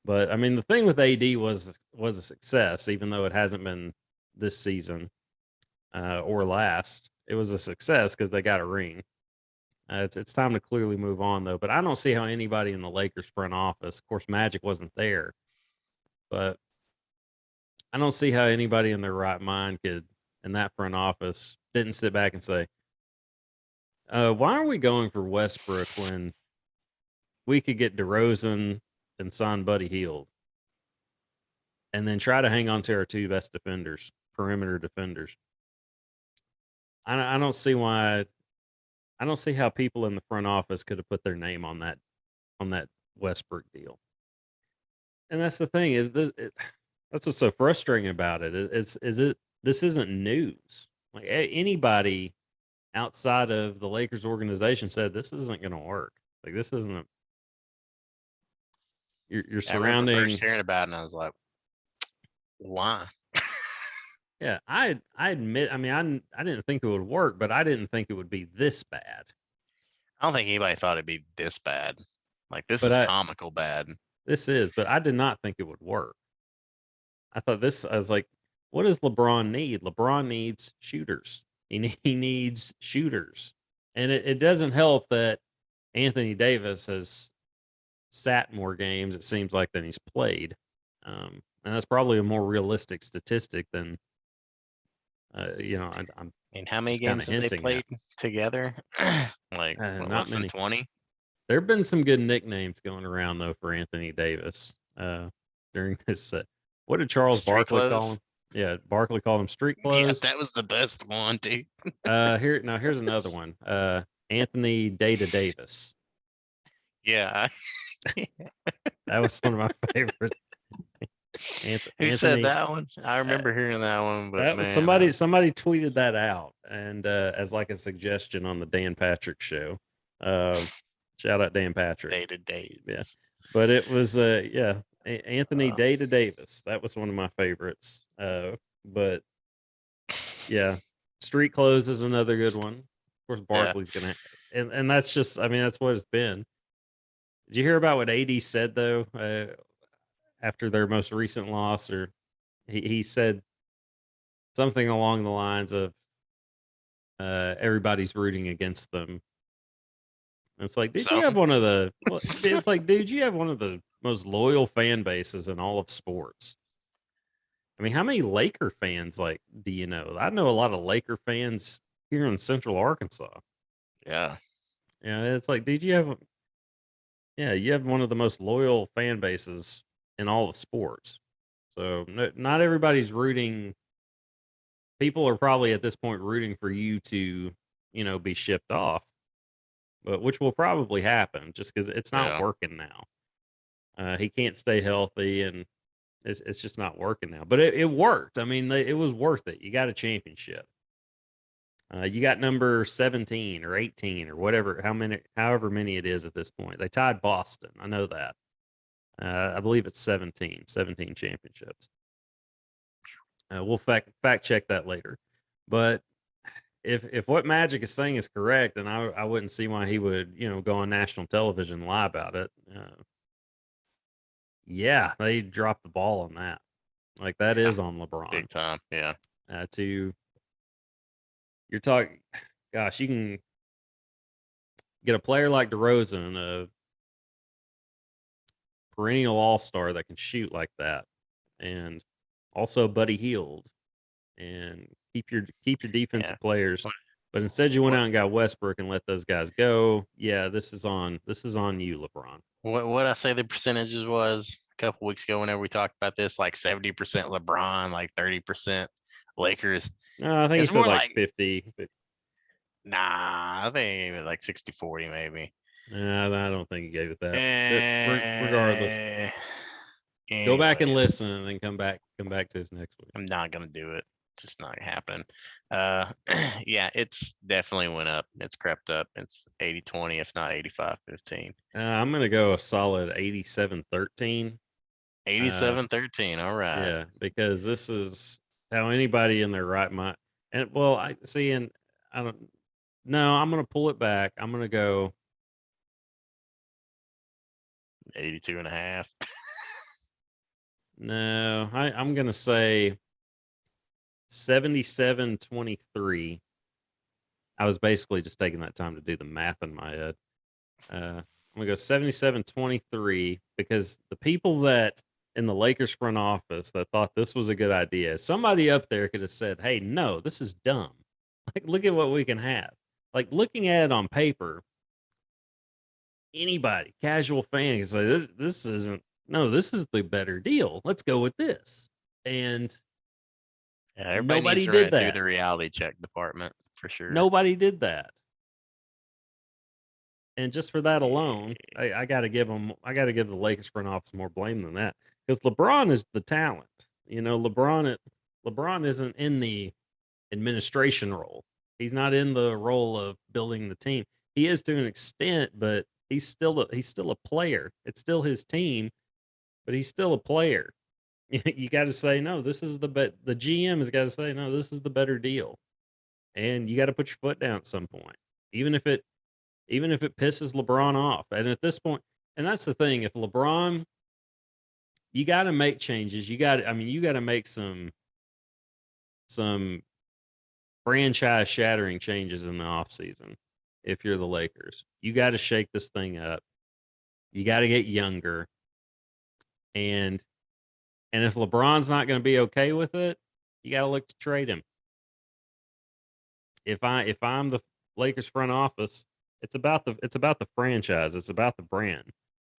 but I mean the thing with AD was a success, even though it hasn't been this season or last. It was a success because they got a ring. It's time to clearly move on though. But I don't see how anybody in the Lakers front office, of course, Magic wasn't there, but I don't see how anybody in their right mind could, in that front office, didn't sit back and say, why are we going for Westbrook when we could get DeRozan and sign Buddy Hield, and then try to hang on to our 2 best defenders, perimeter defenders? I don't see why. I don't see how people in the front office could have put their name on that Westbrook deal. And that's the thing is that's what's so frustrating about it. This isn't news. Like anybody outside of the Lakers organization said this isn't going to work. Like this isn't. You're surrounding. I remember first hearing about it, and I was like, "Why?" Yeah, I admit. I mean, I didn't think it would work, but I didn't think it would be this bad. I don't think anybody thought it'd be this bad. Like this is comical bad. This is, but I did not think it would work. I was like, what does LeBron need? LeBron needs shooters. He needs shooters. And it doesn't help that Anthony Davis has sat more games, it seems like, than he's played. And that's probably a more realistic statistic than, I'm. I mean, how many games have they played together? Like, not many. 20? There have been some good nicknames going around, though, for Anthony Davis during this. What did Charles Barkley call him? Yeah, Barkley called him street clothes. Yes, that was the best one, dude. Here's another one. Anthony Data Davis. Yeah. That was one of my favorites. Who said that one? I remember hearing that one, but man, somebody tweeted that out and as like a suggestion on the Dan Patrick show. Shout out Dan Patrick. Data Davis. Yeah, but it was Anthony Data Davis. That was one of my favorites. But yeah, street clothes is another good one. Of course, Barkley's gonna, and that's just, I mean, that's what it's been. Did you hear about what AD said though? After their most recent loss, or he said something along the lines of everybody's rooting against them. And it's like, dude, you have one of the. It's like, dude, you have one of the most loyal fan bases in all of sports. I mean, how many Laker fans like do you know? I know a lot of Laker fans here in Central Arkansas. Yeah. Yeah, it's like, did you have? Yeah, you have one of the most loyal fan bases in all of sports. So not everybody's rooting. People are probably at this point rooting for you to, be shipped off, but which will probably happen just because it's not Yeah. working now. He can't stay healthy, and it's just not working now. But it worked. I mean, it was worth it. You got a championship. You got number 17 or 18 or whatever, however many it is at this point. They tied Boston. I know that. I believe it's 17 championships. We'll fact check that later. But if what Magic is saying is correct, then I wouldn't see why he would go on national television and lie about it. Yeah, they dropped the ball on that. Like that Yeah. is on LeBron. Big time. Yeah. You're talking, gosh, you can get a player like DeRozan, a perennial all-star that can shoot like that, and also Buddy Hield, and keep your Yeah. defensive players. What, But instead, you went what out and got Westbrook and let those guys go. Yeah, this is on you, LeBron. what I say the percentages was a couple weeks ago whenever we talked about this, like 70% LeBron, like 30% Lakers. I think he It's said more like like 50. nah, I think maybe like 60-40 maybe. I don't think he gave it that. But regardless, Eh, go back and anyways, listen, and then come back to us next week. I'm not gonna do it. Just not happening. Uh, yeah, it's definitely went up. It's crept up. It's 80-20, if not 85-15. I'm gonna go a solid 87-13. 87-13. All right. Yeah, because this is how anybody in their right mind. And well, I see, and I don't. No, I'm gonna pull it back. I'm gonna go. 82.5. No, I'm gonna say 77-23. I was basically just taking that time to do the math in my head. I'm gonna go 77-23 because the people that in the Lakers front office that thought this was a good idea, somebody up there could have said, "Hey, no, this is dumb. Like, look at what we can have." Like looking at it on paper, anybody, casual fan, can say, "This isn't. No, this is the better deal. Let's go with this." And Yeah, everybody needs nobody to run did it through that. the reality check department for sure. Nobody did that. And just for that alone, I got to give them. I got to give the Lakers front office more blame than that because LeBron is the talent. LeBron isn't in the administration role. He's not in the role of building the team. He is to an extent, but he's still a player. It's still his team, but he's still a player. You got to say no. This is the GM has got to say no. This is the better deal, and you got to put your foot down at some point, even if it pisses LeBron off. And at this point, and that's the thing, if LeBron, you got to make changes. You got to make some franchise shattering changes in the offseason. If you're the Lakers, you got to shake this thing up. You got to get younger. And if LeBron's not going to be okay with it, you got to look to trade him. If I'm the Lakers front office, it's about the franchise. It's about the brand.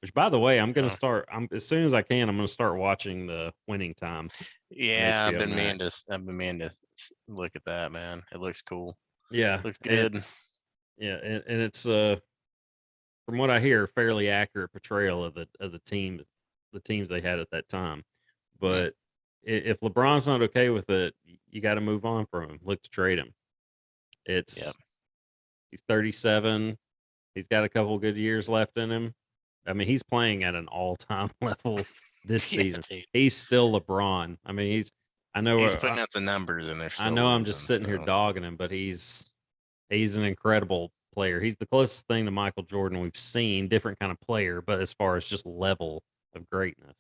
Which, by the way, I'm gonna start. As soon as I can, I'm gonna start watching the Winning Time. Yeah, I've HBO been meaning Max. to look at that, man. It looks cool. Yeah, Looks good. and it's from what I hear, a fairly accurate portrayal of the teams they had at that time. But if LeBron's not okay with it, you got to move on from him. Look to trade him. Yep. He's 37. He's got a couple good years left in him. I mean, he's playing at an all-time level this season. Dude. He's still LeBron. I mean, He's putting out the numbers and they're still I know I'm just losing, sitting here dogging him, but he's an incredible player. He's the closest thing to Michael Jordan we've seen, different kind of player, but as far as just level of greatness.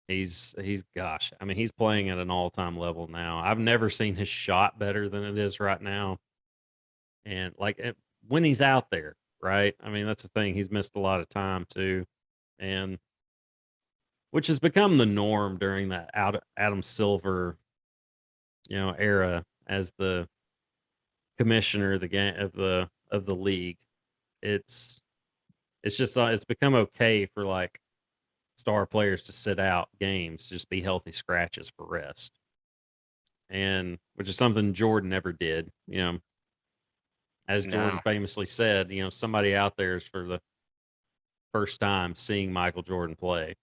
He's gosh, I mean, he's playing at an all-time level now. I've never seen his shot better than it is right now. And when he's out there, right? I mean, that's the thing. He's missed a lot of time too. And which has become the norm during that Adam Silver, era as the commissioner of the game of the league. It's it's just it's become okay for like star players to sit out games, just be healthy scratches for rest, and which is something Jordan never did. As Jordan No, famously said, somebody out there is for the first time seeing Michael Jordan play.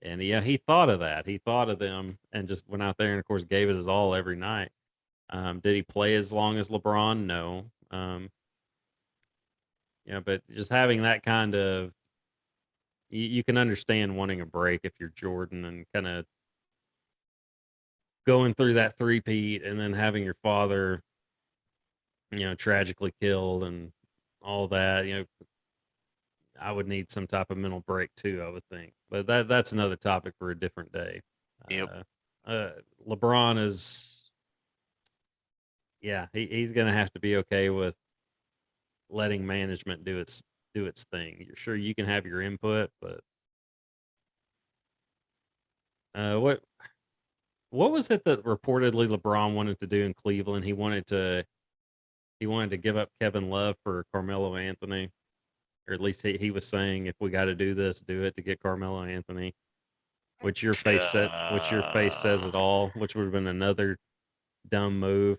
And yeah, he thought of that. He thought of them and just went out there and, of course, gave it his all every night. Did he play as long as LeBron? No. But just having that kind of, you can understand wanting a break if you're Jordan and kind of going through that three-peat and then having your father, tragically killed and all that. I would need some type of mental break too, I would think. But that's another topic for a different day. yep, LeBron is, yeah, he's gonna have to be okay with letting management do its thing. You're sure you can have your input, but what was it that reportedly LeBron wanted to do in Cleveland? He wanted to give up Kevin Love for Carmelo Anthony, or at least he was saying if we got to do this, do it to get Carmelo Anthony. Which your face says it all, which would have been another dumb move.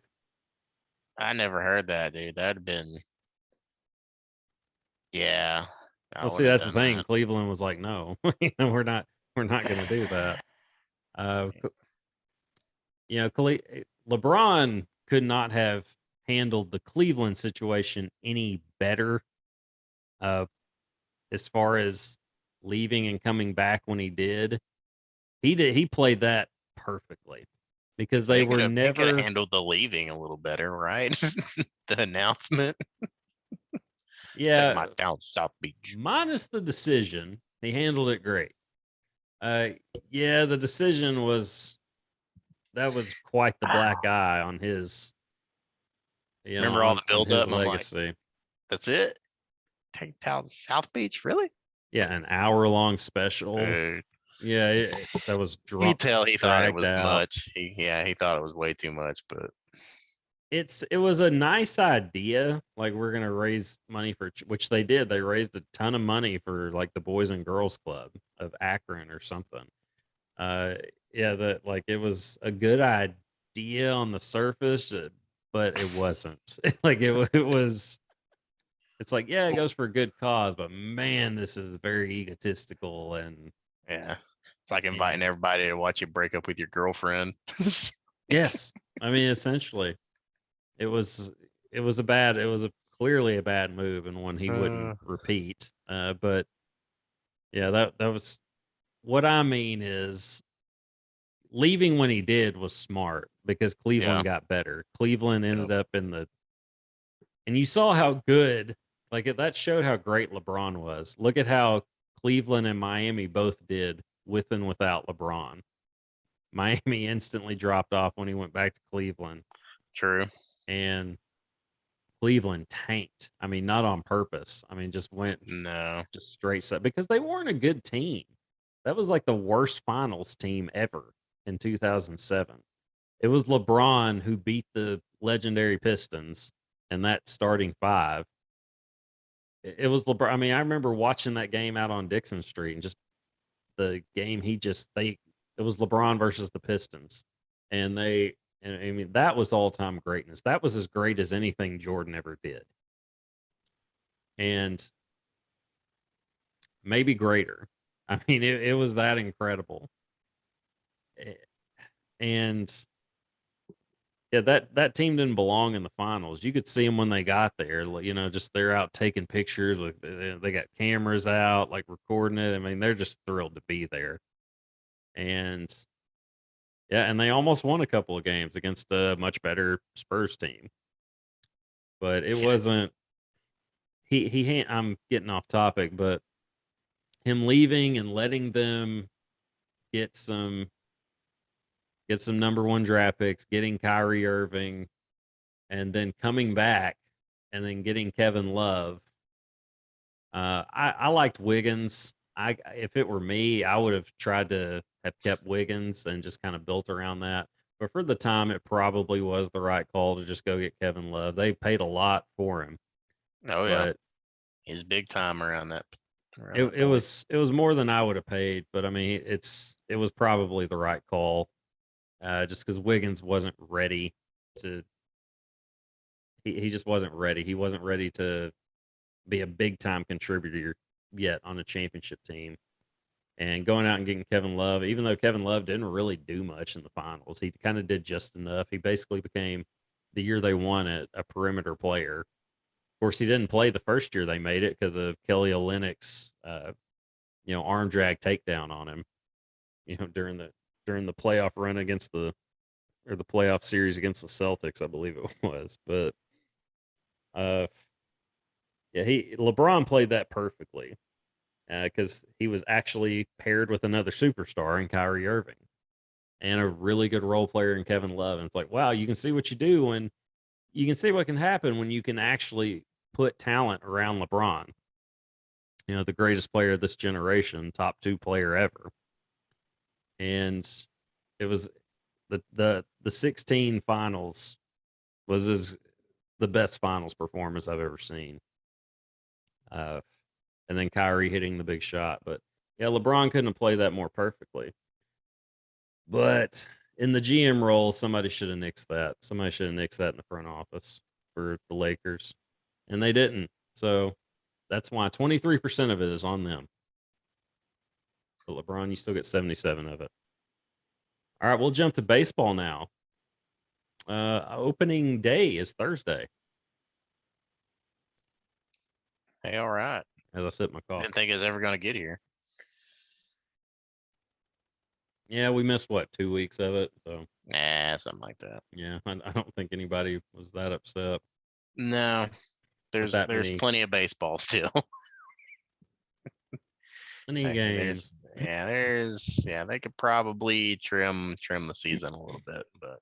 I never heard that, dude. That'd have been, yeah, I Well, see, wouldn't have that's the done thing. that. Cleveland was like, no, we're not going to do that. Uh, LeBron could not have handled the Cleveland situation any better. Uh, as far as leaving and coming back when he did, he played that perfectly because So they he could were have he could have never, handled the leaving a little better, right? The announcement. Take yeah, my town South Beach. minus the decision. He handled it great. Uh, yeah, the decision was quite the black eye on his, Remember all on the build his up, and I'm like, legacy. that's it? Take town South Beach, really? Yeah, an hour-long special. Dude. Yeah, that was You could tell he thought it dragged was out. much. He thought it was way too much, but It was a nice idea. Like we're gonna raise money for which they did. They raised a ton of money for like the Boys and Girls Club of Akron or something. Uh, yeah, that like it was a good idea on the surface, but it wasn't. Like it was. It's like yeah, it goes for a good cause, but man, this is very egotistical yeah. It's like inviting and everybody to watch you break up with your girlfriend. yes, I mean essentially it was it was clearly a bad move and one he Uh, wouldn't repeat. But yeah, that was what I mean is leaving when he did was smart because yeah. Cleveland got better. Cleveland Yep. ended up in the and you saw how good that showed how great LeBron was. Look at how Cleveland and Miami both did with and without LeBron. Miami instantly dropped off when he went back to Cleveland, True. and Cleveland tanked. I mean, not on purpose. I mean, just went No. just straight set because they weren't a good team. That was like the worst finals team ever in 2007. It was LeBron who beat the legendary Pistons and that starting five. It was LeBron. I mean, I remember watching that game out on Dixon Street and just the game it was LeBron versus the Pistons. And and I mean, that was all-time greatness. That was as great as anything Jordan ever did. And maybe greater. I mean, it was that incredible. Eh, And yeah, that team didn't belong in the finals. You could see them when they got there. Just they're out taking pictures with. They got cameras out, like recording it. I mean, they're just thrilled to be there. And yeah, and they almost won a couple of games against a much better Spurs team. But it Yeah. wasn't. I'm getting off topic, but him leaving and letting them get some number one draft picks, getting Kyrie Irving, and then coming back and then getting Kevin Love. I liked Wiggins. if it were me, I would have tried to have kept Wiggins and just kind of built around that. But for the time, it probably was the right call to just go get Kevin Love. They paid a lot for him, Oh yeah, but he's big time around that it point. was more than I would have paid. But I mean, it was probably the right call, just because Wiggins wasn't ready to. He just wasn't ready. He wasn't ready to be a big time contributor yet on a championship team. And going out and getting Kevin Love, even though Kevin Love didn't really do much in the finals, he kind of did just enough. He basically became, the year they won it, a perimeter player. Of course, he didn't play the first year they made it because of Kelly Olynyk's, arm drag takedown on him, during the playoff run against the playoff series against the Celtics, I believe it was. But uh, yeah, LeBron played that perfectly because he was actually paired with another superstar in Kyrie Irving and a really good role player in Kevin Love. And it's like, wow, you can see what you do when you can see what can happen when you can actually put talent around LeBron. The greatest player of this generation, top 2 player ever. And it was the 16 finals was the best finals performance I've ever seen. And then Kyrie hitting the big shot. But yeah, LeBron couldn't have played that more perfectly. But in the GM role, somebody should have nixed that. Somebody should have nixed that in the front office for the Lakers. And they didn't. So that's why 23% of it is on them. But LeBron, you still get 77 of it. All right, we'll jump to baseball now. Opening day is Thursday. Hey, all right. As I sip my coffee. Didn't think it was ever going to get here. Yeah, we missed 2 weeks of it. So Something like that. yeah, I don't think anybody was that upset. No, there's many- plenty of baseball still. Many games. They could probably trim the season a little bit, but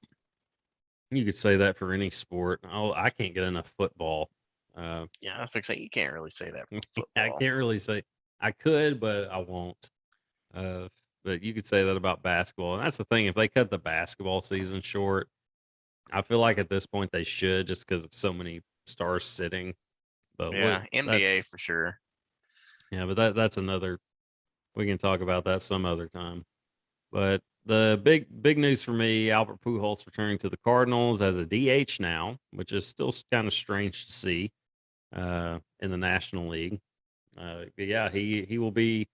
You could say that for any sport. Oh, I can't get enough football. yeah, I was fixing. You can't really say that for football. I can't really say I could, but I won't. But you could say that about basketball, and that's the thing. If they cut the basketball season short, I feel like at this point they should, just because of so many stars sitting. But yeah, NBA for sure. Yeah, but that's another. We can talk about that some other time. But the big news for me, Albert Pujols returning to the Cardinals as a DH now, which is still kind of strange to see in the National League. But yeah, he will be.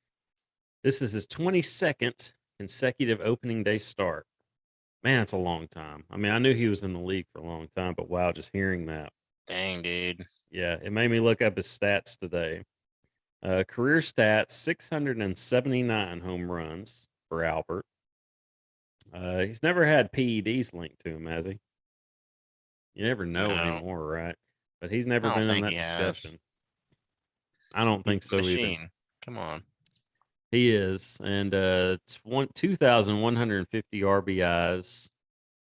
This is his 22nd consecutive opening day start. Man, it's a long time. I mean, I knew he was in the league for a long time, but wow, just hearing that. Dang, dude. Yeah, it made me look up his stats today. Career stats: 679 home runs for Albert. He's never had PEDs linked to him, has he? You never know anymore, right? But he's never been in that discussion. I don't think so either. Come on. He is, and 2,150 RBIs.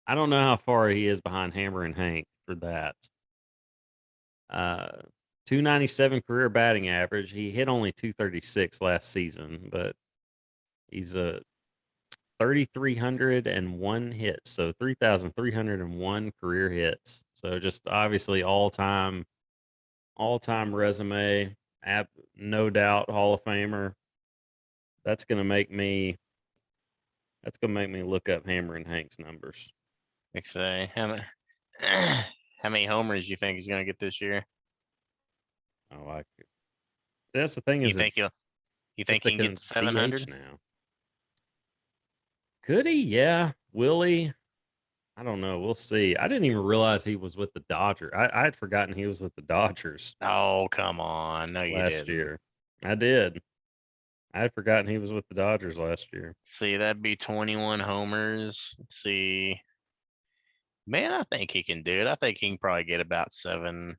I don't know how far he is behind Hammer and Hank for that. 297 career batting average. He hit only 236 last season, but he's a 3,301 hits, so 3,301 career hits. So just obviously all time resume. No doubt Hall of Famer. That's gonna make me look up Hammer and Hank's numbers. Like say how many homers you think he's gonna get this year? Oh, that's the thing. You think he can get 700 now? Could he? Yeah. Will he? I don't know. We'll see. I didn't even realize he was with the Dodgers. I had forgotten he was with the Dodgers. Oh, come on. No, you last didn't. year. I did. I had forgotten he was with the Dodgers last year. See, that'd be 21 homers. Let's see. Man, I think he can do it. I think he can probably get about 7,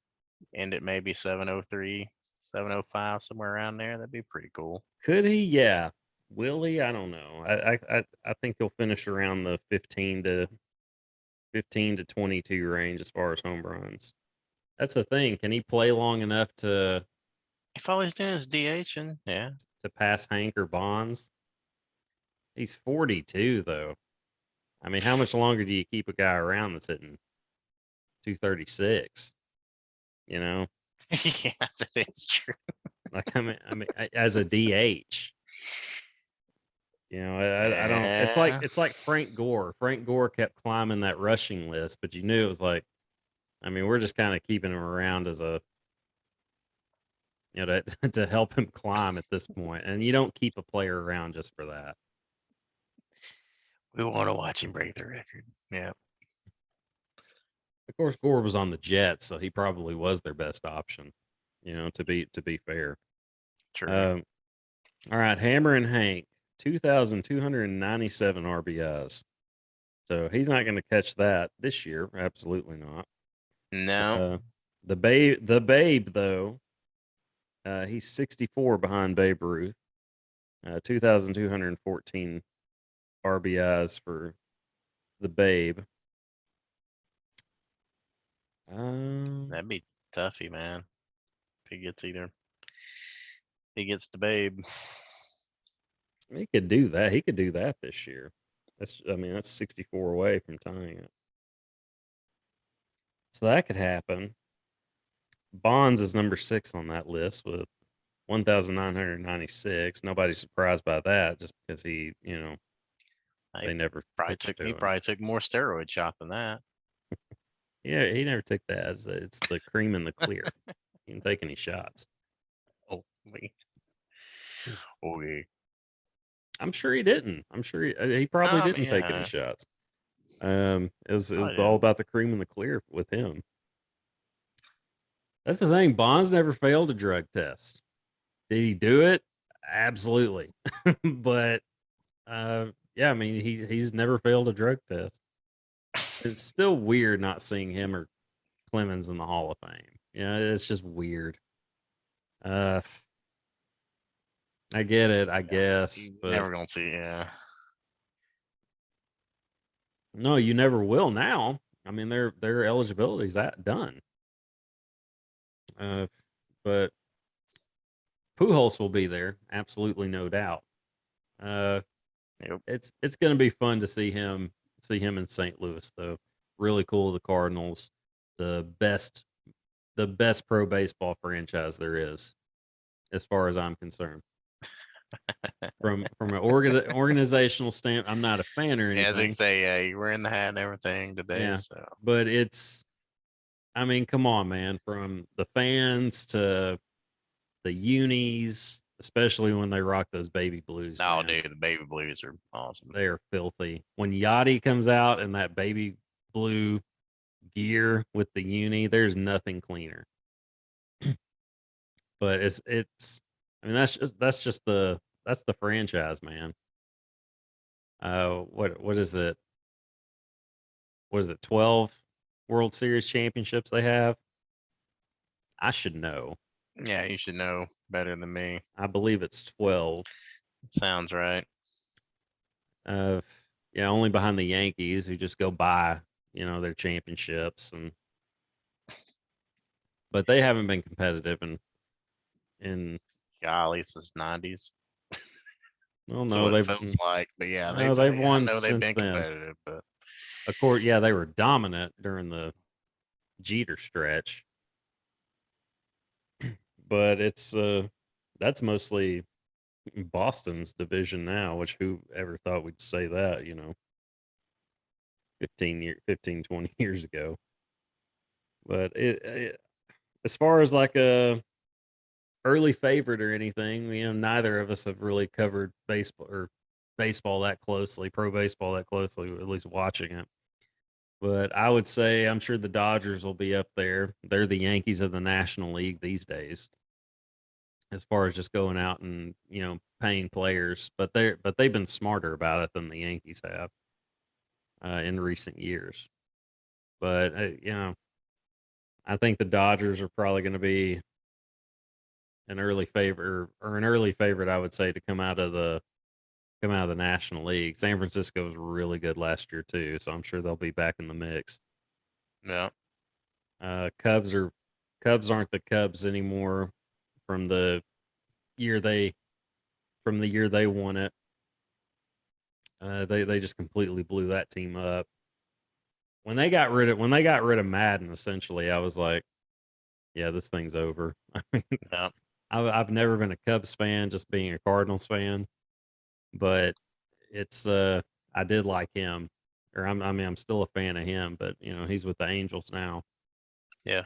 end it maybe 703, 705, somewhere around there. That'd be pretty cool. Could he? Yeah. Will he? I don't know. I think he'll finish around the 15 to 22 range as far as home runs. That's the thing. Can he play long enough to If all he's doing is DHing, yeah. to pass Hank or Bonds. He's 42 though. I mean, how much longer do you keep a guy around that's hitting 236? You know, Yeah, that is true. like as a DH. You know, I don't. Yeah. It's like Frank Gore. Frank Gore kept climbing that rushing list, but you knew it was like, I mean, we're just kind of keeping him around as a, you know, to to help him climb at this point. And you don't keep a player around just for that. We want to watch him break the record. Yeah. Of course, Gore was on the Jets, so he probably was their best option. You know, to be fair. True. All right, Hammer and Hank, 2,297 RBIs. So he's not going to catch that this year. Absolutely not. No. The Babe though, he's 64 behind Babe Ruth. 2,214 RBIs for the Babe. That'd be toughy, man. If he gets the Babe. He could do that. He could do that this year. That's 64 away from tying it. So that could happen. Bonds is number 6 on that list with 1,996. Nobody's surprised by that just because he, you know, they never pitched to He him. probably took more steroid shot than that. Yeah, he never took that. It's the cream in the clear. He didn't take any shots. Oh, me. Okay. I'm sure he didn't. I'm sure he probably didn't take any Yeah. shots. It was Probably all didn't. about the cream in the clear with him. That's the thing. Bonds never failed a drug test. Did he do it? Absolutely. But yeah, I mean he's never failed a drug test. It's still weird not seeing him or Clemens in the Hall of Fame. You know, it's just weird. Uh I get it, I guess, You but never gonna see. Yeah. no, you never will now. I mean, their eligibility's that done. Uh, but Pujols will be there, absolutely no doubt. Uh, Yep. it's going to be fun to see him in St. Louis though. Really cool. The Cardinals, the best pro baseball franchise there is, as far as I'm concerned. From an organizational stand, I'm not a fan or Yeah, as they anything. say, yeah, you were in the hat and everything today. Yeah, So, but it's, I mean, come on, man. From the fans to the unis, especially when they rock those baby blues. oh, Man. dude, the baby blues are awesome. They are filthy. When Yachty comes out in that baby blue gear with the uni, there's nothing cleaner. But it's I mean that's just the franchise, man. What is it? What is it? 12 World Series championships they have? I should know. Yeah, you should know better than me. I believe it's 12. Sounds right. Yeah, only behind the Yankees who just go by, you know, their championships but they haven't been competitive in Golly, since '90s. well So no, what it they've feels like, but yeah, no, they've I won know they've since been then. competitive, but Of course, yeah, they were dominant during the Jeter stretch. But it's that's mostly Boston's division now, which who ever thought we'd say that, you know, 20 years ago. But as far as like a early favorite or anything, you know, neither of us have really covered baseball that closely, pro baseball that closely, at least watching it. But I would say I'm sure the Dodgers will be up there. They're the Yankees of the National League these days, as far as just going out and, you know, paying players. But they've been smarter about it than the Yankees have in recent years. But you know, I think the Dodgers are probably going to be an early favorite, I would say, to come out of the National League. San Francisco was really good last year too, so I'm sure they'll be back in the mix. yeah. Cubs aren't the Cubs anymore from the year they won it. They just completely blew that team up. When they got rid of Madden, essentially, I was like, yeah, this thing's over. I mean, Yeah. I've never been a Cubs fan, just being a Cardinals fan, but it's I did like him, or I'm still a fan of him, but he's with the Angels now. Yeah.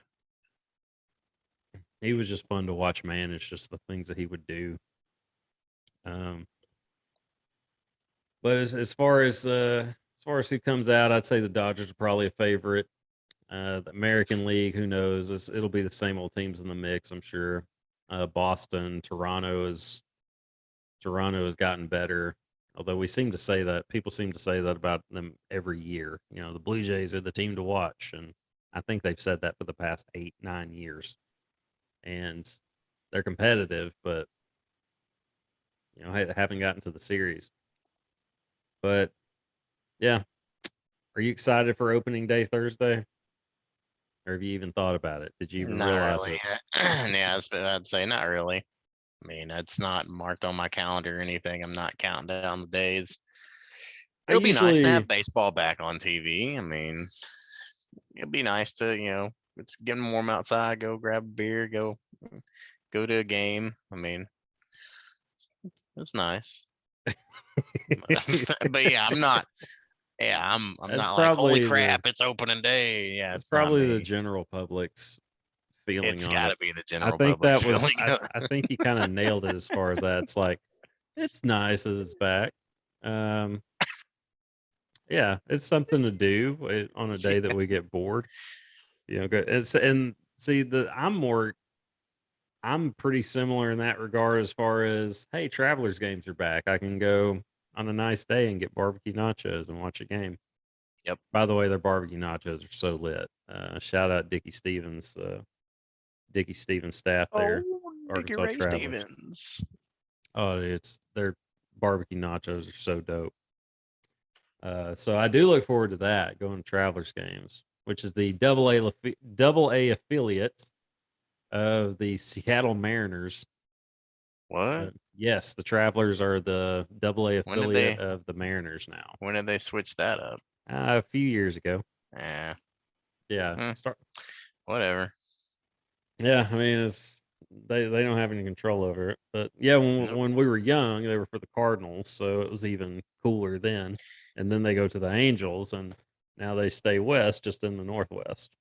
He was just fun to watch manage, just the things that he would do. But as far as who comes out, I'd say the Dodgers are probably a favorite. The American League, who knows? It'll be the same old teams in the mix, I'm sure. Boston, Toronto has gotten better. Although people seem to say that about them every year. The Blue Jays are the team to watch, and I think they've said that for the past 8-9 years. And they're competitive, but haven't gotten to the series. But yeah, are you excited for opening day Thursday? Or have you even thought about it? Did you even Not realize really. it? Yeah, I'd say not really. I mean, it's not marked on my calendar or anything. I'm not counting down the days. I It'll be nice to usually have baseball back on TV. I mean, it'd be nice to, it's getting warm outside. Go grab a beer. Go to a game. I mean, it's nice. But yeah, I'm not. Yeah, I'm That's not like, holy probably crap, it's opening day. Yeah, that's it's not probably the me. general public's feeling It's on got it. to be the I general think public's that was feeling. I think you kind of nailed it as far as that. It's like it's nice as it's back. Um, yeah, it's something to do on a day that we get bored. And see I'm pretty similar in that regard as far as, hey, Travelers games are back. I can go on a nice day and get barbecue nachos and watch a game. Yep. By the way, their barbecue nachos are so lit. Shout out Dickie Stevens staff there, Oh, Dickie Arkansas Ray Travelers. Stevens. Oh, it's their barbecue nachos are so dope. So I do look forward to that, going to Travelers games, which is the double A affiliate of the Seattle Mariners. What? Yes, the Travelers are the double A When did affiliate they of the Mariners now. when did they switch that up? A few years ago. Yeah. Yeah. Whatever. Yeah, I mean, they don't have any control over it. But yeah, Nope. when we were young, they were for the Cardinals, so it was even cooler then. And then they go to the Angels, and now they stay west, just in the Northwest.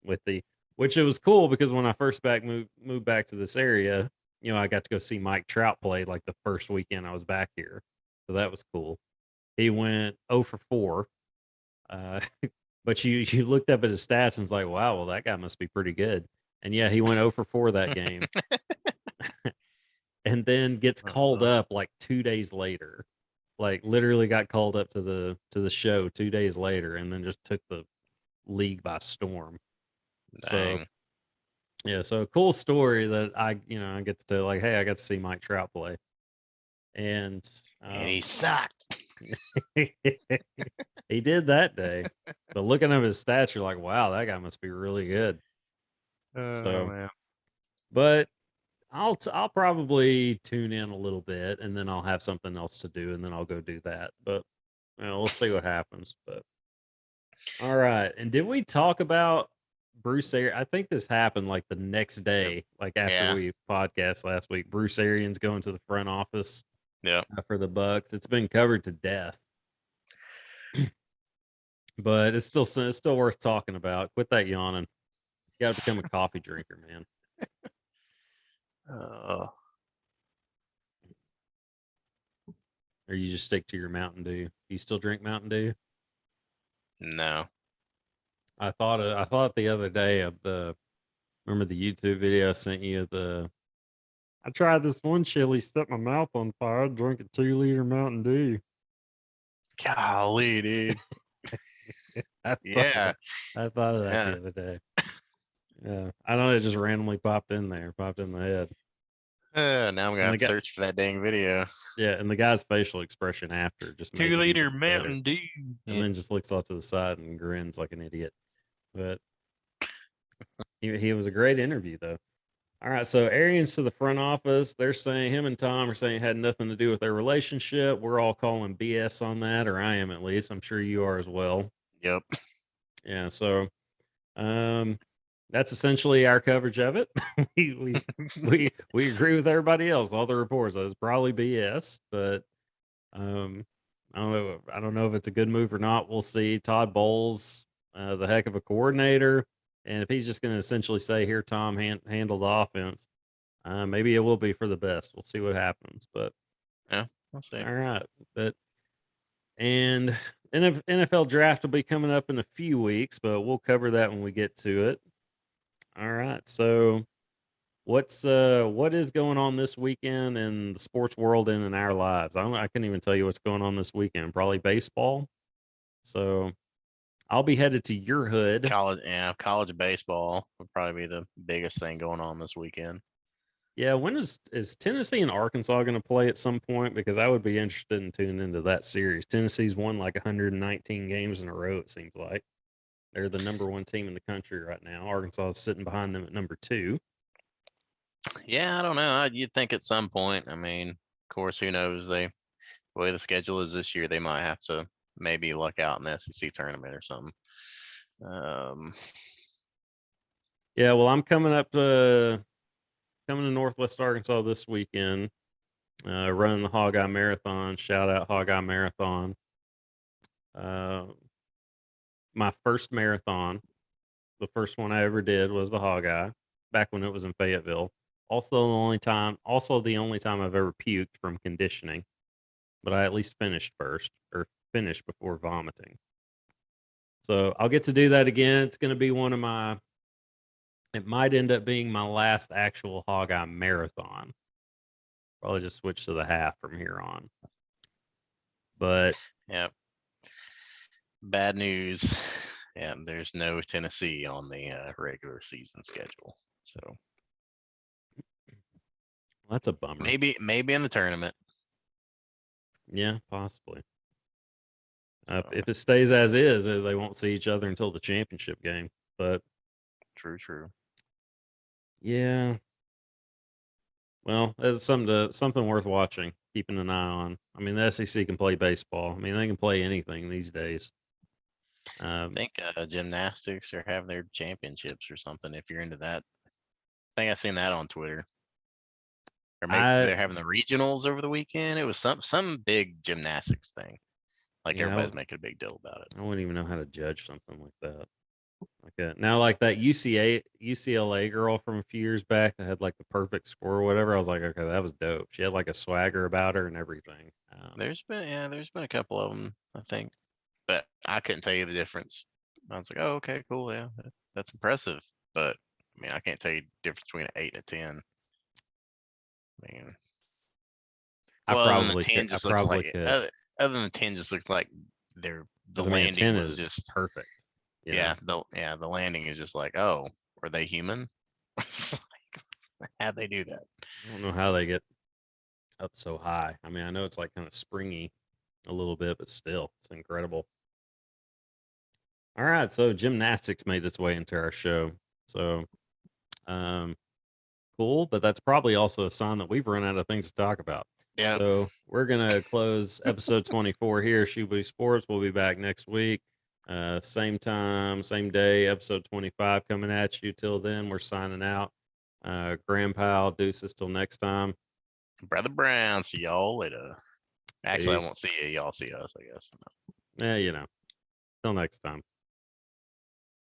Which it was cool because when I first moved back to this area, I got to go see Mike Trout play like the first weekend I was back here, so that was cool. He went 0 for 4. But you looked up at his stats and was like, wow, well, that guy must be pretty good. And yeah, he went 0 for 4 that game. And then gets called up like 2 days later. Like literally got called up to the show 2 days later, and then just took the league by storm. So Dang. yeah, so a cool story that I get to tell, like, hey, I got to see Mike Trout play. And And he sucked. he did that day. But looking at his stats, you're like, wow, that guy must be really good. Oh So, man. but I'll probably tune in a little bit, and then I'll have something else to do, and then I'll go do that. But we'll see what happens. But all right. And did we talk about Bruce Arians? I think this happened like the next day, like after Yeah. we podcast last week. Bruce Arians going to the front office Yeah. for the Bucks. It's been covered to death. But it's still worth talking about. Quit that yawning. You got to become a coffee drinker, man. Oh. Or you just stick to your Mountain Dew. You still drink Mountain Dew? No. I thought the other day of remember the YouTube video I sent you I tried this one chili, set my mouth on fire, drank a 2-liter Mountain Dew. Golly, dude. Yeah. Yeah. I thought of that Yeah. the other day. Yeah. I know it just randomly popped in the head. Now I'm gonna search for that dang video. Yeah, and the guy's facial expression after just made 2-liter it Mountain Dew. and then just looks off to the side and grins like an idiot. But he was a great interview though. All right, so Arians to the front office. They're saying him and Tom are saying it had nothing to do with their relationship. We're all calling BS on that, or I am at least. I'm sure you are as well. Yep. Yeah, so um, that's essentially our coverage of it. We agree with everybody else. All the reports. It's probably BS, but um, I don't know. I don't know if it's a good move or not. We'll see. Todd Bowles is a heck of a coordinator, and if he's just going to essentially say, "Here, Tom, handle the offense," maybe it will be for the best. We'll see what happens. But Yeah, we'll see. all right, but and NFL draft will be coming up in a few weeks, but we'll cover that when we get to it. All right, so what is going on this weekend in the sports world and in our lives? I couldn't even tell you what's going on this weekend. Probably baseball. So I'll be headed to your hood. College baseball would probably be the biggest thing going on this weekend. Yeah, when is Tennessee and Arkansas going to play at some point? Because I would be interested in tuning into that series. Tennessee's won like 119 games in a row. It seems like they're the number one team in the country right now. Arkansas is sitting behind them at number 2. Yeah, I don't know. You'd think at some point. I mean, of course, who knows? The way the schedule is this year, they might have to maybe luck out in the SEC tournament or something. Yeah, well, I'm coming to Northwest Arkansas this weekend, running the Hog-Eye Marathon. Shout out Hog-Eye Marathon. My first marathon, the first one I ever did was the Hog-Eye back when it was in Fayetteville. Also the only time I've ever puked from conditioning, but I at least finished first or finished before vomiting. So I'll get to do that again. It's going to be it might end up being my last actual Hog-Eye Marathon. Probably just switch to the half from here on. But yeah, bad news. Yeah, there's no Tennessee on the regular season schedule. So that's a bummer. Maybe in the tournament. Yeah, possibly. If it stays as is, they won't see each other until the championship game. But true. Yeah. Well, it's something worth watching, keeping an eye on. I mean, the SEC can play baseball. I mean, they can play anything these days. I think gymnastics are having their championships or something. If you're into that, I think I seen that on Twitter. Or maybe they're having the regionals over the weekend. It was some big gymnastics thing. Like everybody's making a big deal about it. I wouldn't even know how to judge something like that. Okay, now like that UCLA girl from a few years back that had like the perfect score or whatever. I was like, okay, that was dope. She had like a swagger about her and everything. There's been a couple of them, I think, but I couldn't tell you the difference. I was like, oh, okay, cool, yeah, that's impressive. But I mean, I can't tell you the difference between an 8 and a 10. I mean, other than the 10 just looks like other than the 10 just looks like the landing was just perfect. Yeah, the landing is just like, oh, were they human? How'd they do that? I don't know how they get up so high. I mean, I know it's like kind of springy a little bit, but still, it's incredible. All right, so gymnastics made its way into our show. So, cool, but that's probably also a sign that we've run out of things to talk about. Yeah. So we're gonna close episode 24 here. Shoe Booty Sports. We'll be back next week. Same time, same day, episode 25 coming at you. Till then, we're signing out. Grandpa, deuces till next time. Brother Brown, see y'all later. Actually, I won't see you. Y'all see us, I guess. Yeah, till next time.